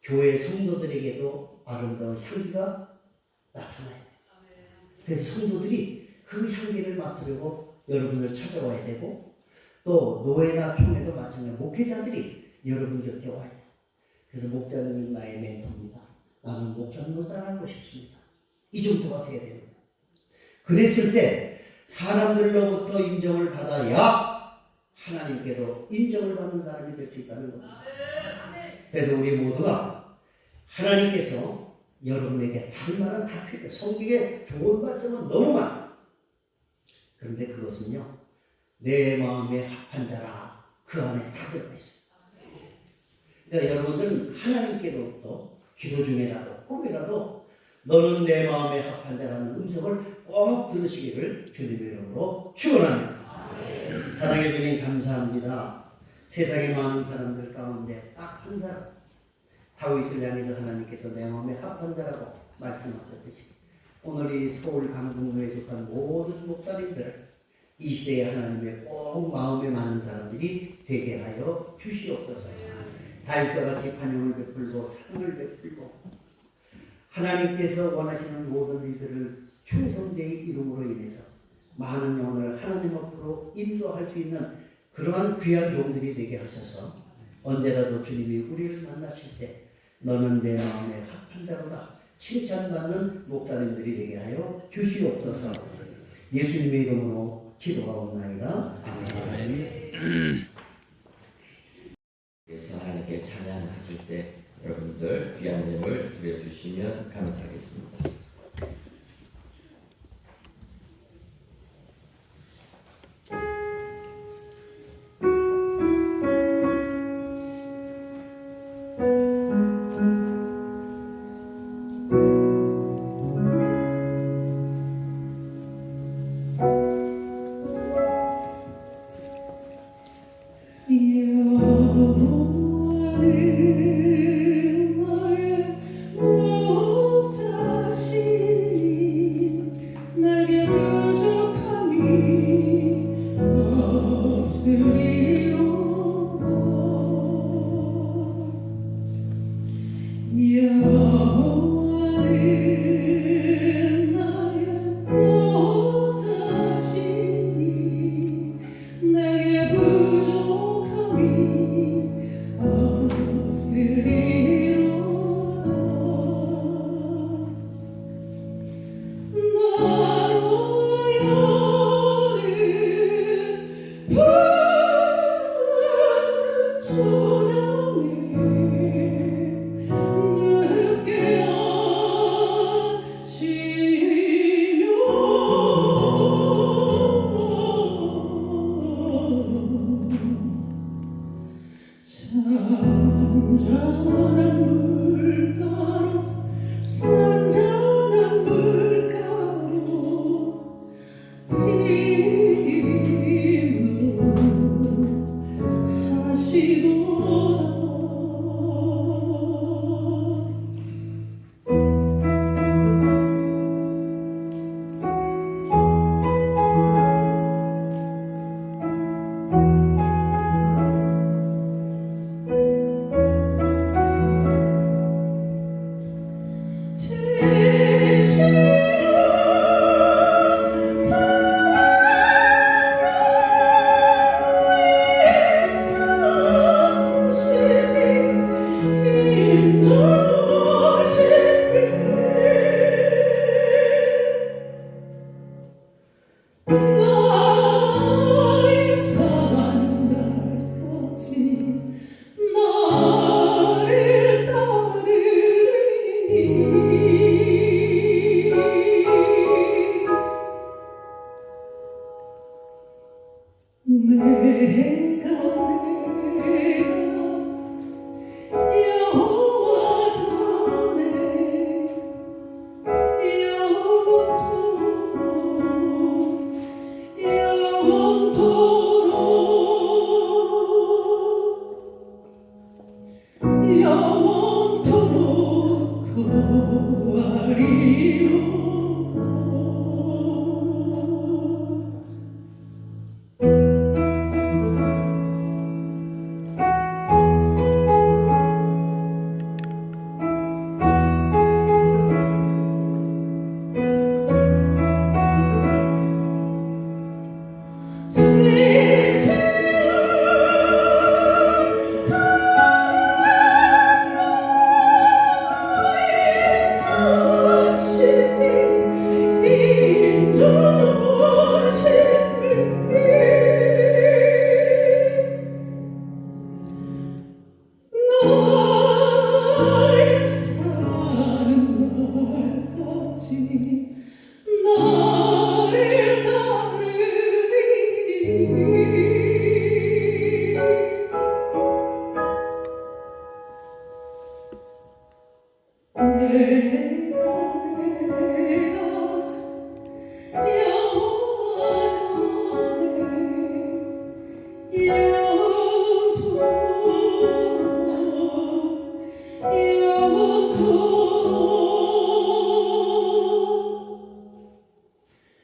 교회 성도들에게도 아름다운 향기가 나타나야 돼요. 그래서 성도들이 그 향기를 맡으려고 여러분을 찾아와야 되고, 또 노예나 총회도 마찬가지로 목회자들이 여러분 곁에 와야 돼요. 그래서 목사님은 나의 멘토입니다. 나는 목사님을 따라하고 싶습니다. 이 정도가 돼야 됩니다. 그랬을 때 사람들로부터 인정을 받아야 하나님께도 인정을 받는 사람이 될 수 있다는 겁니다. 그래서 우리 모두가 하나님께서 여러분에게 다른 말은 다 필요해요. 성경에 좋은 말씀은 너무 많아요. 그런데 그것은요, 내 마음에 합한 자라, 그 안에 다 들어가 있어요. 그러니까 여러분들은 하나님께로부터 기도 중에라도 꿈이라도 너는 내 마음에 합한 자라는 음성을 꼭 들으시기를 주님의 이름으로 축원합니다. 사랑해 주님 감사합니다. 세상에 많은 사람들 가운데 딱 한 사람, 다윗을 향해서 하나님께서 내 마음에 합한 자라고 말씀하셨듯이 오늘 이 서울 강북로에 속한 모든 목사님들, 이 시대에 하나님의 꼭 마음에 맞는 사람들이 되게 하여 주시옵소서. 다윗과 같이 관용을 베풀고 사랑을 베풀고 하나님께서 원하시는 모든 일들을 충성되이 이룸으로 인해서 많은 영혼을 하나님 앞으로 인도할 수 있는 그러한 귀한 종들이 되게 하셔서 언제라도 주님이 우리를 만나실 때 너는 내 마음에 합한 자로다 칭찬받는 목사님들이 되게 하여 주시옵소서. 예수님의 이름으로 기도하옵나이다. 아멘. 그래서 하나님께 찬양하실 때 여러분들 귀한 점을 드려주시면 감사하겠습니다. 내게 그 푸른 초장에 늦게 안시며 잔잔한 물가로 나의 사는 날까지 나를 따르리니 내가 여호와 전에 영원토록 거하리로다. 나의 사는 날까지 나를 따르리니 내가 여호와 전에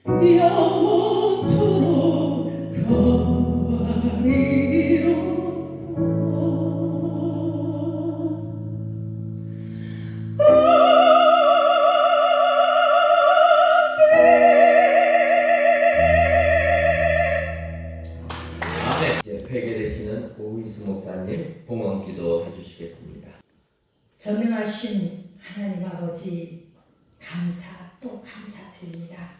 영원토록 이제 회개되시는 오희수 목사님 봉헌기도 해주시겠습니다. 전능하신 하나님 아버지 감사 또 감사드립니다.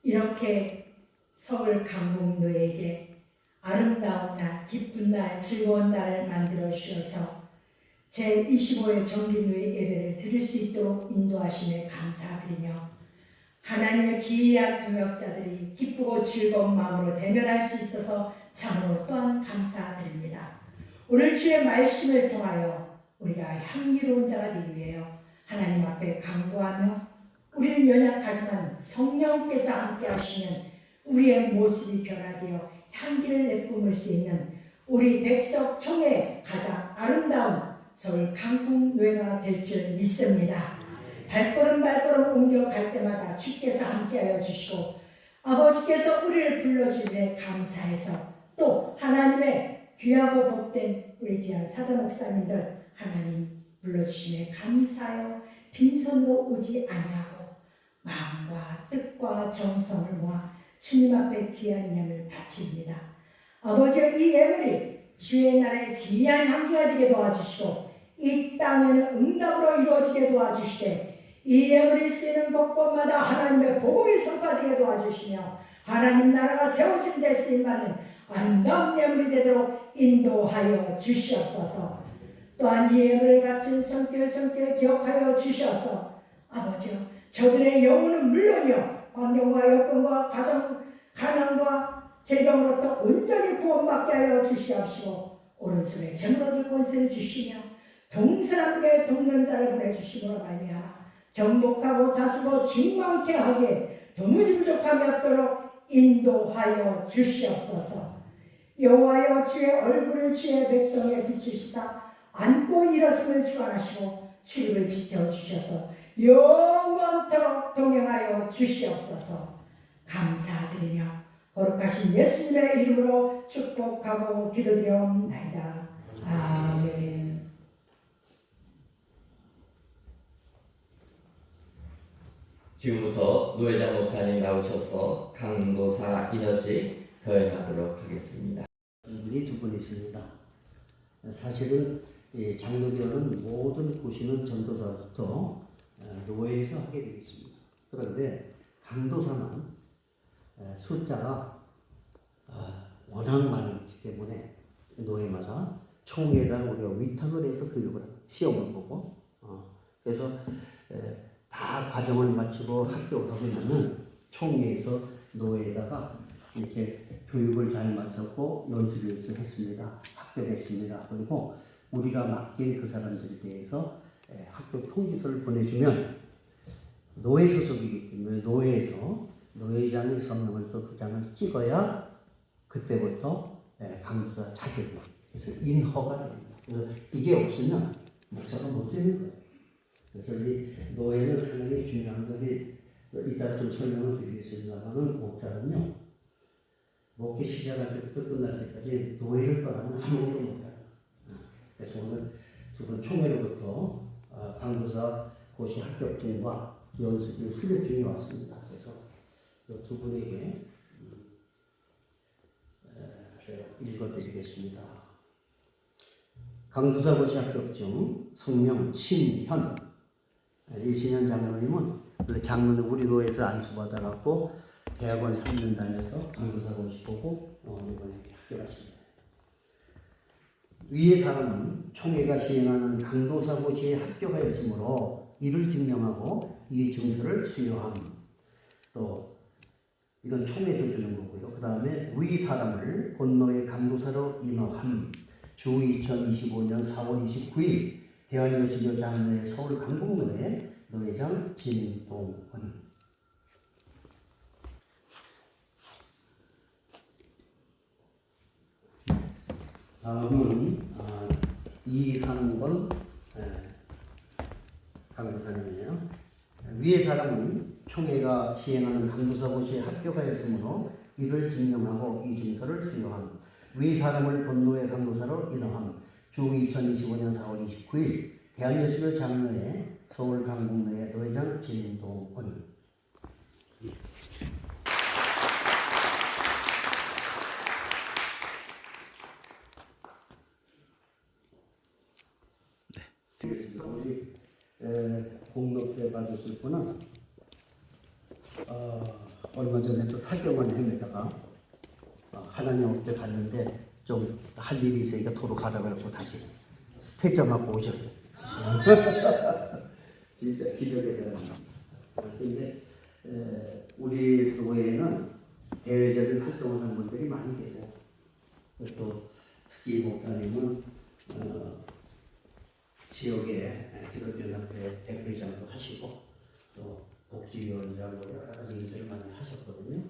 이렇게 서울 강북노에게 아름다운 날, 기쁜 날, 즐거운 날을 만들어 주셔서 제25회 정기노예 예배를 드릴 수 있도록 인도하심에 감사드리며 하나님의 기이한 동역자들이 기쁘고 즐거운 마음으로 대면할 수 있어서 참으로 또한 감사드립니다. 오늘 주의 말씀을 통하여 우리가 향기로운 자가 되기 위하여 하나님 앞에 간구하며 우리는 연약하지만 성령께서 함께 하시면 우리의 모습이 변화되어 향기를 내뿜을 수 있는 우리 백석총의 가장 아름다운 서울 강북노예가 될 줄 믿습니다. 발걸음 옮겨갈 때마다 주께서 함께하여 주시고 아버지께서 우리를 불러주기에 감사해서 또 하나님의 귀하고 복된 우리 귀한 사자 목사님들 하나님 불러주심에 감사하여 빈손으로 오지 아니하고 마음과 뜻과 정성을 모아 주님 앞에 귀한 예물을 바칩니다. 아버지의 이 예물이 주의 나라의 귀한 향기가 되게 도와주시고 이 땅에는 응답으로 이루어지게 도와주시되 이 예물이 쓰이는 곳곳마다 하나님의 복음이 선포되게 도와주시며 하나님 나라가 세워진 데 쓰임받는 아름다운 예물이 되도록 인도하여 주시옵소서. 또한 이 예물을 바친 성길 기억하여 주셔서 아버지여 저들의 영혼은 물론이요 환경과 여건과 가난과 질병으로부터 온전히 구원받게 하여 주시옵시고 오른손에 재물 얻을 권세를 주시며 동서남북에 돕는 자를 보내주시므로 말미암아 정복하고 다스고 충만케 하게 도무지 부족함이 없도록 인도하여 주시옵소서. 여호와여 주의 얼굴을 주의 백성에 비추시사 안고 일었음을 주관하시고 출입을 지켜주셔서 영원토록 동행하여 주시옵소서. 감사드리며 거룩하신 예수님의 이름으로 축복하고 기도드리옵나이다. 아멘. 지금부터 노회장 목사님 나오셔서 강도사 인허식 거행하도록 하겠습니다. 분이 두 분 있습니다. 사실은 장로교는 모든 보시는 전도사부터 노회에서 하게 되겠습니다. 그런데 강도사는 숫자가 워낙 많기 때문에 노회마다 총회에다 우리가 위탁을 해서 교육을 하고 시험을 보고 그래서 다 과정을 마치고 합격하고 나면 총회에서 노회에다가 이렇게 교육을 잘 마쳤고 연수교육도 했습니다. 합격했습니다. 그리고 우리가 맡긴 그 사람들에 대해서 합격 통지서를 보내주면 노회 소속이기 때문에 노회에서 노회장이 서명을 써 그 장을 찍어야 그때부터 강도사 자격이 그래서 인허가 됩니다. 그래서 이게 없으면 목사가 못 되는 거예요. 그래서 이 노회는 상당히 중요한 것이 이따 좀 설명을 드리겠습니다만은 목사는요 목회 시작할 때부터 끝날 때까지 노회를 떠나면 아무것도 못하는 거예요. 그래서 오늘 두 분 총회로부터 강도사 고시 합격증과 연수교 수료증이 왔습니다. 그래서 두 분에게 읽어드리겠습니다. 강도사 고시 합격증 성명 신현. 이신현 장로님은 원래 장로는 우리 교회에서 안수받아갖고 대학원 3년 다녀서 강도사 고시 보고 이번에 합격하십니다. 위의 사람은 총회가 시행하는 강도사 고시에 합격하였으므로 이를 증명하고 이 증서를 수여함. 또 이건 총회에서 주는 거고요. 그 다음에 위 사람을 본노의 강도사로 인허함. 주 2025년 4월 29일 대한예수교 장로회 서울 강북로회 노회장 진동원. 다음은 2-3번 강도사님이에요. 위의 사람은 총회가 시행하는 강도사 고시에 합격하였으므로 이를 증명하고 이 증서를 수여함. 위 사람을 본노회 강도사로 인허함. 주 2025년 4월 29일 대한예수교 장로회 서울 강북로회 노회장 진동원. 우리 공로회 받으실 분은 얼마 전에 또 사경원 행에다가 하나님 업체 갔는데 좀 할 일이 있으니까 도로 가라고 해서 다시 퇴장하고 오셨어요. 진짜 기적의 사람입니다. 근데 우리 교회에는 대외적인 활동을 하는 분들이 많이 계세요. 또 특히 목사님은 지역의 기독교연합회 대표이장도 하시고 또 복지위원장 여러 가지 일들을 많이 하셨거든요.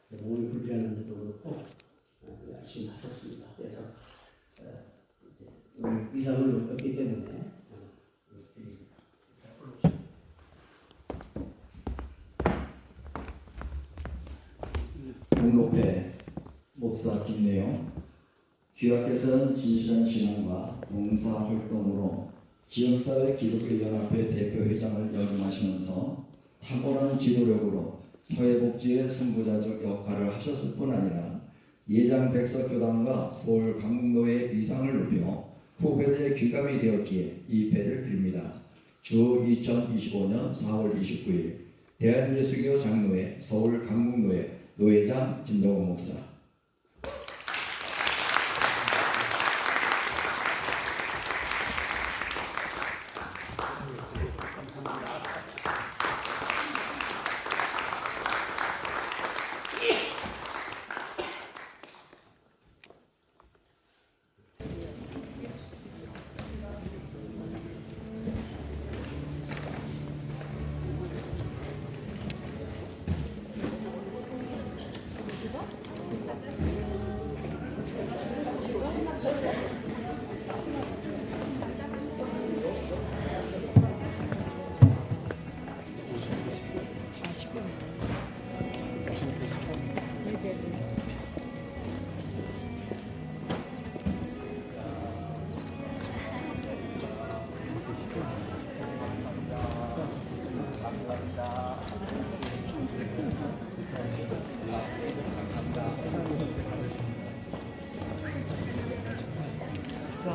몸이 불편한데도 그렇고 열심히 하셨습니다. 그래서 위상을 높였기 때문에 공로회 목사 김내영. 귀하께서는 진실한 신앙과 봉사활동으로 지역사회 기독교연합회 대표회장을 역임하시면서 탁월한 지도력으로 사회복지의 선구자적 역할을 하셨을 뿐 아니라 예장 백석교단과 서울 강북노회의 위상을 높여 후배들의 귀감이 되었기에 이 배를 드립니다. 주 2025년 4월 29일 대한예수교 장로회 서울 강북노회 노회장 진동원 목사.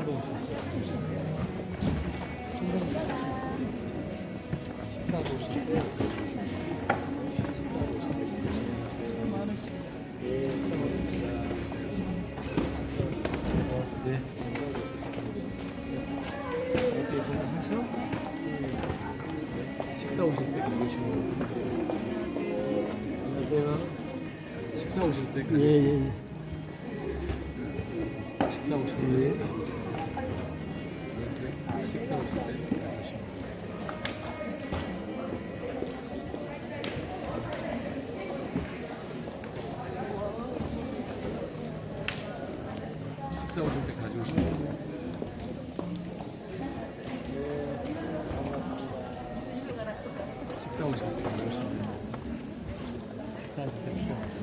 식사 오실 때 보시면 안녕하세요. 식사 오실 때 식사 오실 때 식사 오실 때 식사 오실 때 가져오시면 돼요. 식사 오실 때 가져오시면 돼요. 식사하실 때 필요합니다.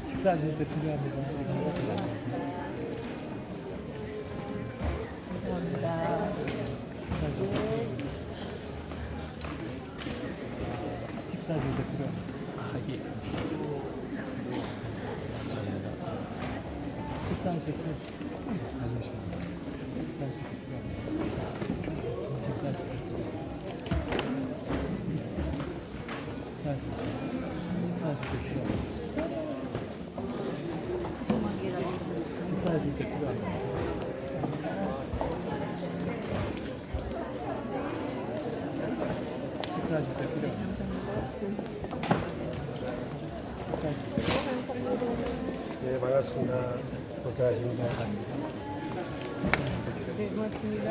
식사하실 때 필요합니다. 식사하실 때 필요합니다. 식사하실 때 가져오시면 돼요. 식사하실 때 필요합니다. 식사하실 때 필요합니다. 식사하실 때 필요합니다. 식사하실 때 필요합니다. 네, 반갑습니다. 고생하십니다. 네, 고맙습니다.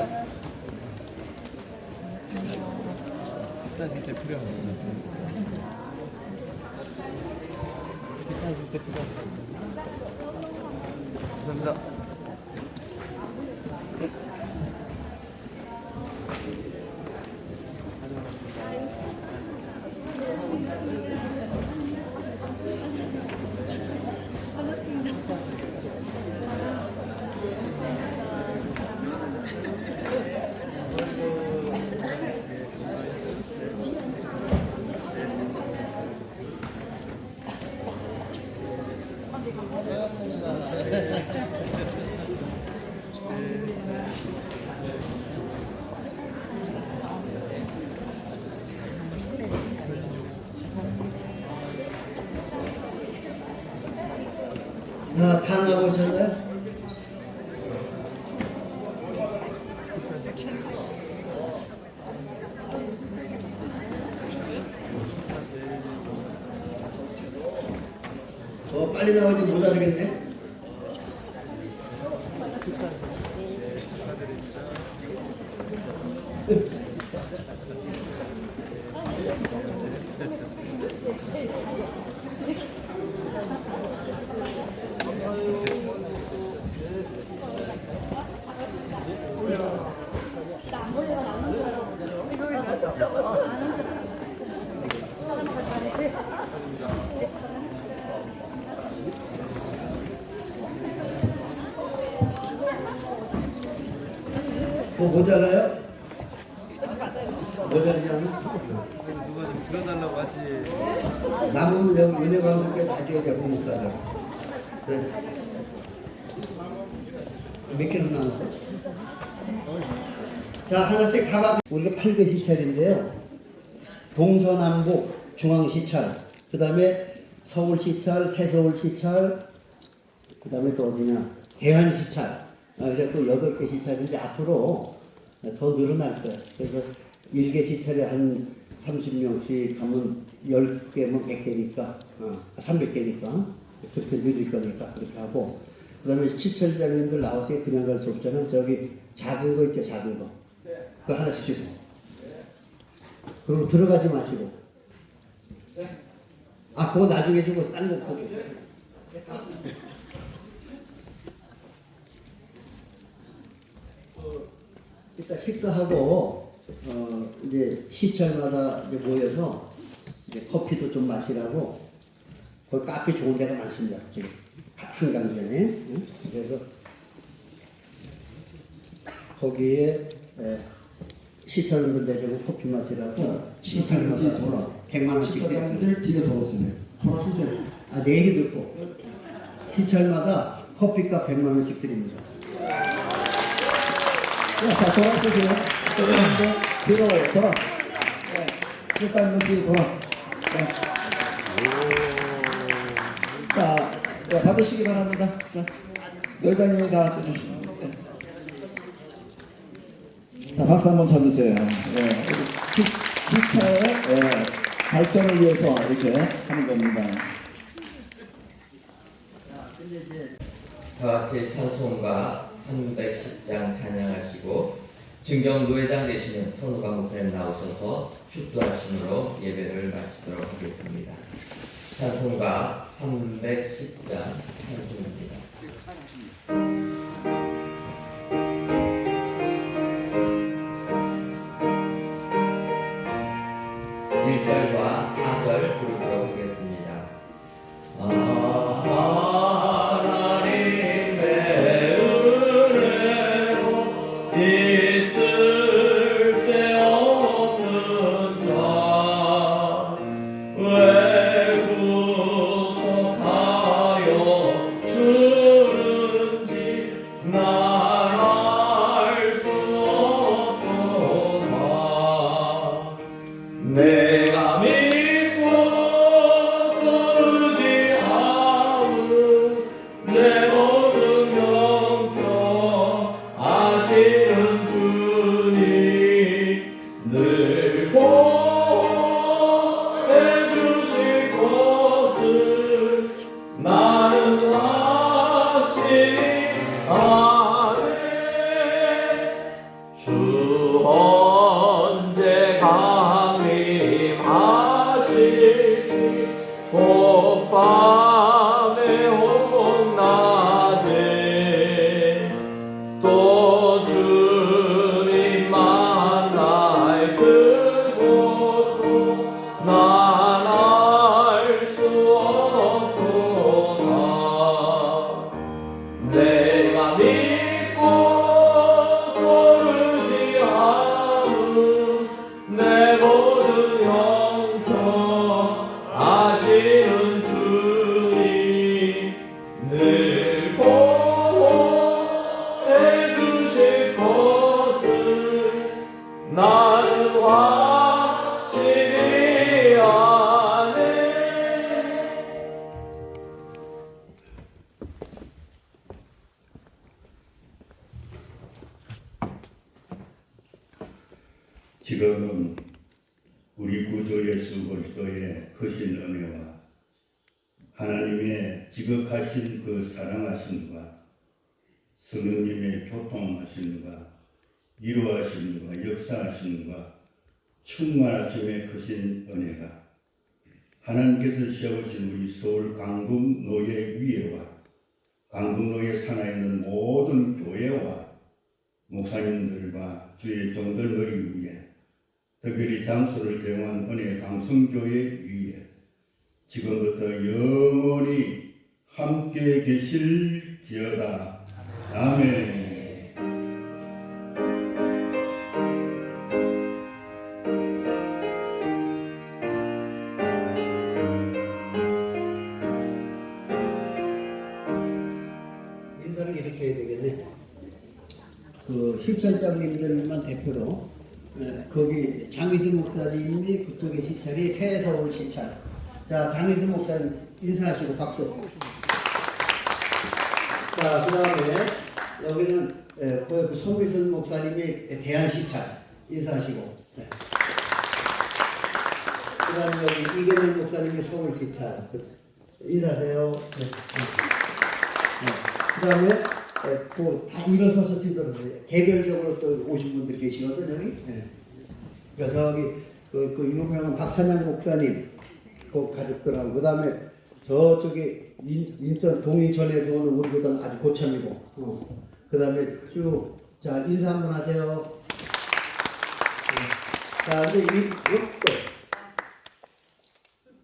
식사하실 때 필요합니다. 식사하실 때 필요합니다. 감사합니다. 다 나오셨나요? 빨리 나오지 모자르겠네. 모자라요? 모자르지 않아? 누가 좀 들어달라고 하지. 남은 여기 은혜 감독께 놔줘야지 공사를. 그래. 몇 킬로 남았어? 자, 하나씩 다 봐도 우리가 8개 시찰인데요. 동서남북 중앙시찰, 그 다음에 서울시찰, 새서울시찰, 그 다음에 또 어디냐, 대한시찰. 그래서 또 8개 시찰인데 앞으로 더 늘어날 거야. 그래서 1개 시찰에 한 30명씩 하면 10개면 100개니까, 300개니까 그렇게 늘릴 거니까 그렇게 하고, 그 다음에 시찰장님들 나와서 그냥 갈 수 없잖아. 저기 작은 거 있죠, 작은 거. 그거 하나씩 주세요. 그리고 들어가지 마시고. 그거 나중에 주고 딴 거 거기. 일단 식사하고 이제 시찰마다 이제 모여서 이제 커피도 좀 마시라고 거기 카페 좋은 데가 많습니다. 지금 한강변에. 응? 그래서 거기에 시찰분들 내주고 커피 마시라고 시찰까지 돌아. 100만 원씩 시찰장님들 뒤로 돌아서세요. 돌아서세요. 내 얘기 듣고 시찰마다 커피값 100만 원씩 드립니다. 자, 돌아 쓰세요. 돌아오는데 뒤로 돌아. 실장 놓치고 돌아. 자, 받으시기 바랍니다. 자, 여자님이 다 떼주시면. 자, 박수 한번 쳐주세요. 시차의 발전을 위해서 이렇게 하는 겁니다. 다 같이 찬송가 310장 찬양하시고 증경 노회장 되시는 선우가 목사님 나오셔서 축도하심으로 예배를 마치도록 하겠습니다. 찬송가 310장 찬송입니다. 부르도록 하겠습니다. 하나님의 은혜로 있을 데 없는 자 왜 구속하여 주는지 난 알 수 없도다. 내가 믿고 또 의지하는 내 모든 형편 아시는 주님 늘 보내 주실 것을 나는 확실히 아네. 주 언제 강림하실지 곧 밤에 혹 낮에 또 주님 만날 그곳도 난 알 수 없구나. 내가 믿고 또 의지하는 내 모든 형편 아시는 주님 늘 보호해 주실 것을 나는 확실히 아네. 지금은 우리 구주 예수 그리스도의 크신 은혜와 하나님의 지극하신 그 사랑하심과 성령님의 교통하심과 이루하심과 역사하심과 충만하심의 크신 은혜가 하나님께서 세우신 우리 서울 강북노예 위회와 강북노예 산하에 있는 모든 교회와 목사님들과 주의 종들을 위해 특별히 장소를 제공한 은혜 강성교회 위에 지금부터 영원히 함께 계실지어다. 아멘. 인사를 이렇게 해야 되겠네. 그 시찰장님들만 대표로 거기 장희수 목사님이 그쪽에 시찰이 새서울 시찰. 자, 장희수 목사님 인사하시고 박수. 자, 그 다음에 여기는 그 송미순 목사님이 대한 시찰 인사하시고. 네. 그 다음에 여기 이계명 목사님이 서울 시찰 인사하세요. 네. 그 다음에 다 일어서서 뒤돌아서 개별적으로 또 오신 분들 계시거든 여기. 네. 그러니까 저기 그 유명한 박찬양 목사님 그 가족들하고 그 다음에 저쪽에 인천 동인천에서 오는 우리보다는 아주 고참이고 그 다음에 쭉 자 인사 한번 하세요. 자 이제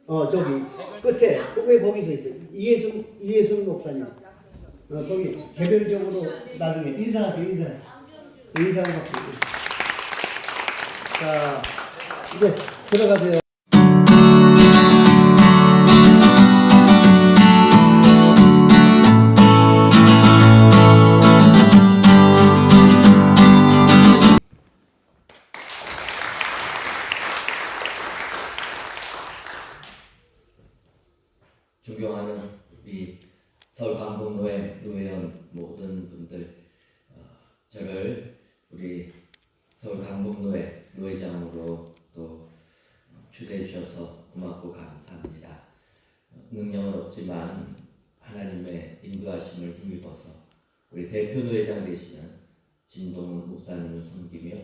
저기 끝에 왜 거기서 있어요? 이예승 목사님. 거기 개별적으로 나중에 인사하세요. 인사 한번 받고. 자, 이제 들어가세요. 이 서울 강북노회 노회원 모든 분들 저를 우리 서울 강북노회 노회장으로 또 초대해 주셔서 고맙고 감사합니다. 능력은 없지만 하나님의 인도하심을 힘입어서 우리 대표 노회장 되시는 진동훈 목사님을 섬기며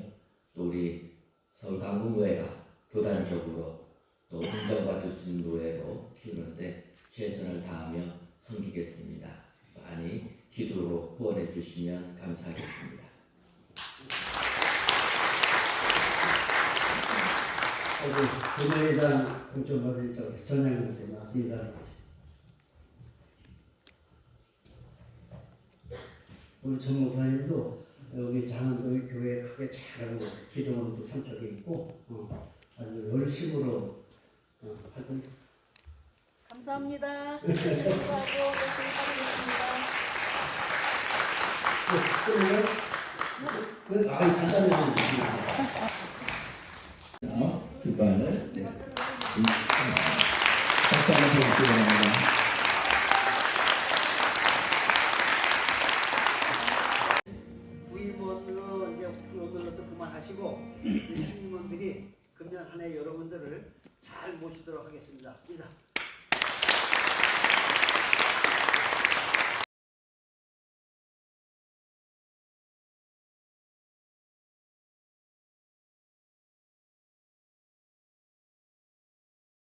또 우리 서울 강북노회가 교단적으로 또 인정받을 수 있는 노회로 키우는데 최선을 다하며 섬기겠습니다. 많이 기도로 후원해 주시면 감사하겠습니다. 교회당 공천받을 전향 선생님 나와서 인사를 하시죠. 우리 전 목사님도 여기 장안동의 교회 크게 잘하고 기도원도 삼척에 있고 아주 열심으로 하고 감사합니다. 열심히 하고 열심히 하겠습니다. 간단해서 기관을 박수 한번 주시기 바랍니다. 부임원으로 이제 그걸로도 그만하시고 신임원들이 금년 한 해 여러분들을 잘 모시도록 하겠습니다. 인사.